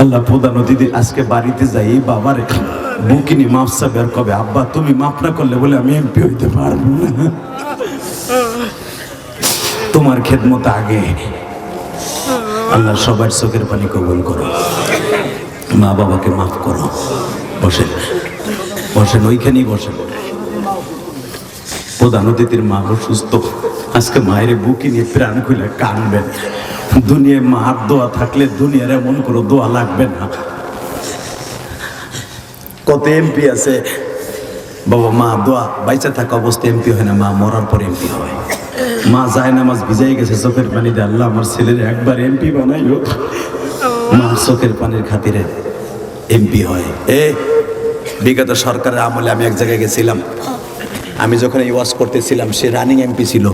আল্লাহ প্রধান অতিথি আজকে বাড়িতে যাই বাবারে বুকিনি মাফ চাবে আর কবে আব্বা তুমি মাফ না করলে বলে আমি এমপি হইতে পারবো না। তোমার খেদমত আগে। আল্লাহ সবার চোখের পানি কবুল করো, মা বাবাকে মাফ করো। বসেন বসেন, ওইখানেই বসেন। প্রধান অতিথির মা অসুস্থ, আজকে মায়ের বুকি নিয়ে প্রাণ খুলে কানবেন। দুনিয়ায় মার দোয়া থাকলে দুনিয়ার এমন কোনো দোয়া লাগবে না। কত এমপি আছে বাবা, মা দোয়া বাইচা থাকা অবস্থা এমপি হয় না, মা মরার পর এমপি হয়। মা যায় নামাজ ভিজাই গেছে চোখের পানি দিয়ে, আল্লাহ আমার ছেলের একবার এমপি বানাইও। মা চোখের পানির খাতিরে এমপি হয়। বিগত সরকারের আমলে আমি এক জায়গায় গেছিলাম, আমি যখন এই ওয়াজ করতেছিলাম সে রানিং এমপি ছিল,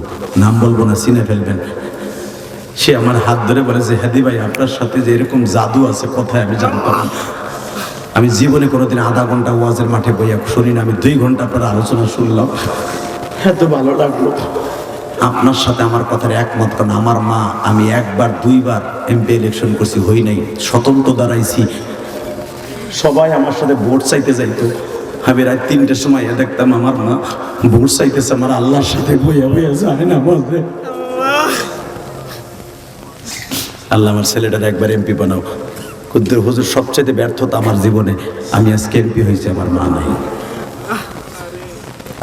নাম বলবো না, চিনে ফেলবেন। সে আমার হাত ধরে বলে যে হাদি ভাই আপনার সাথে যে এরকম জাদু আছে কোথায় আমি জানতাম না। আমি জীবনে কোনোদিন আধা ঘন্টা ওয়াজের মাঠে বইয়া শুনি না, আমি 2 ঘন্টা পর আলোচনা শুনলাম, এত ভালো লাগলো। আপনার সাথে আমার কথার একমত, কারণ আমার মা, আমি 1বার 2বার এমপি ইলেকশন করছি, হই নাই, স্বতন্ত্র দাঁড়াইছি। সবাই আমার সাথে ভোট চাইতে যাইতো, আমি রাত 3টার সময় দেখতাম আমার মা ভোট চাইতেছে, আমার আল্লাহর সাথে বইয়া বইয়া যায় না বলতে। আল্লাহ আমার ছেলেটার একবার এমপি বানাও। কুদ্দুর হুজুর সবচেয়ে ব্যর্থতা আমার জীবনে, আমি আজকে এমপি হয়েছি, আমার মা নাই।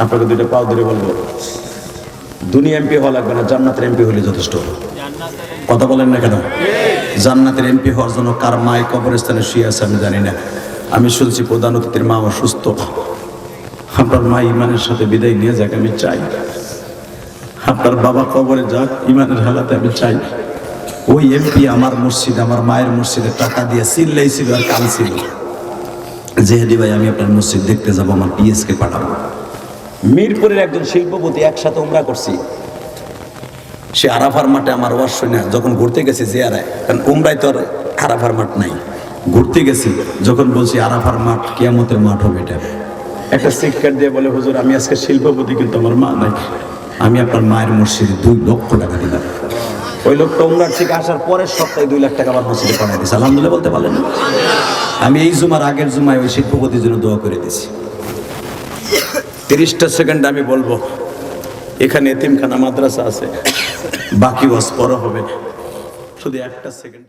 আপনাকে 2টা পাও ধরে বলবো, দুনিয়া এমপি হওয়া লাগবে না, জান্নাতের এমপি হলে যথেষ্ট। কথা বলেন না কেন? জান্নাতের এমপি হওয়ার জন্য কার মায় কবরস্থানে শুয়ে আছে আমি জানি না। আমি শুনছি প্রধান অতিথির মা অসুস্থ, আপনার মা ইমানের সাথে বিদায় নিয়ে যাক আমি চাই। আপনার বাবা কবরে যাক ইমানের হালাতে আমি চাই। ওই এমপি আমার মসজিদ, আমার মায়ের মসজিদে টাকা দিয়ে চিল্লাইছিল আর কাঁদছিল যে হাদি ভাই আমি আপনার মসজিদ দেখতে যাবো, আমার পিএসকে পাঠাবো। মিরপুরের একজন শিল্পপতি একসাথে উমরা করছি, সে আরাফার মাঠে আমার ওয়াজ শুনে যখন ঘুরতে গেছি জিয়ারায়, কারণ উমরায় তো আর আরাফার মাঠ নাই, ঘুরতে গেছি যখন বলছি আরাফার মাঠ কিয়ামতের মাঠ হবে, এটা একটা সিটকার্ড দিয়ে বলে হুজুর আমি আজকে শিল্পপতি কিন্তু আমার মা নাই, আমি আপনার মায়ের মসজিদে 2 লক্ষ টাকা দিলাম। ওই লোকটা উমরার থেকে আসার পরের সপ্তাহে 2 লাখ টাকা আমার মসজিদে পাঠিয়ে দিয়েছে। আলহামদুলিল্লাহ বলতে পারলেন না? আমি এই জুমার আগের জুমায় ওই শিল্পপতির জন্য দোয়া করে দিয়েছি। 30টা সেকেন্ড আমি বলবো, এখানে এতিমখানা মাদ্রাসা আছে, বাকি ওয়াজ পরে হবে, শুধু 1টা সেকেন্ড।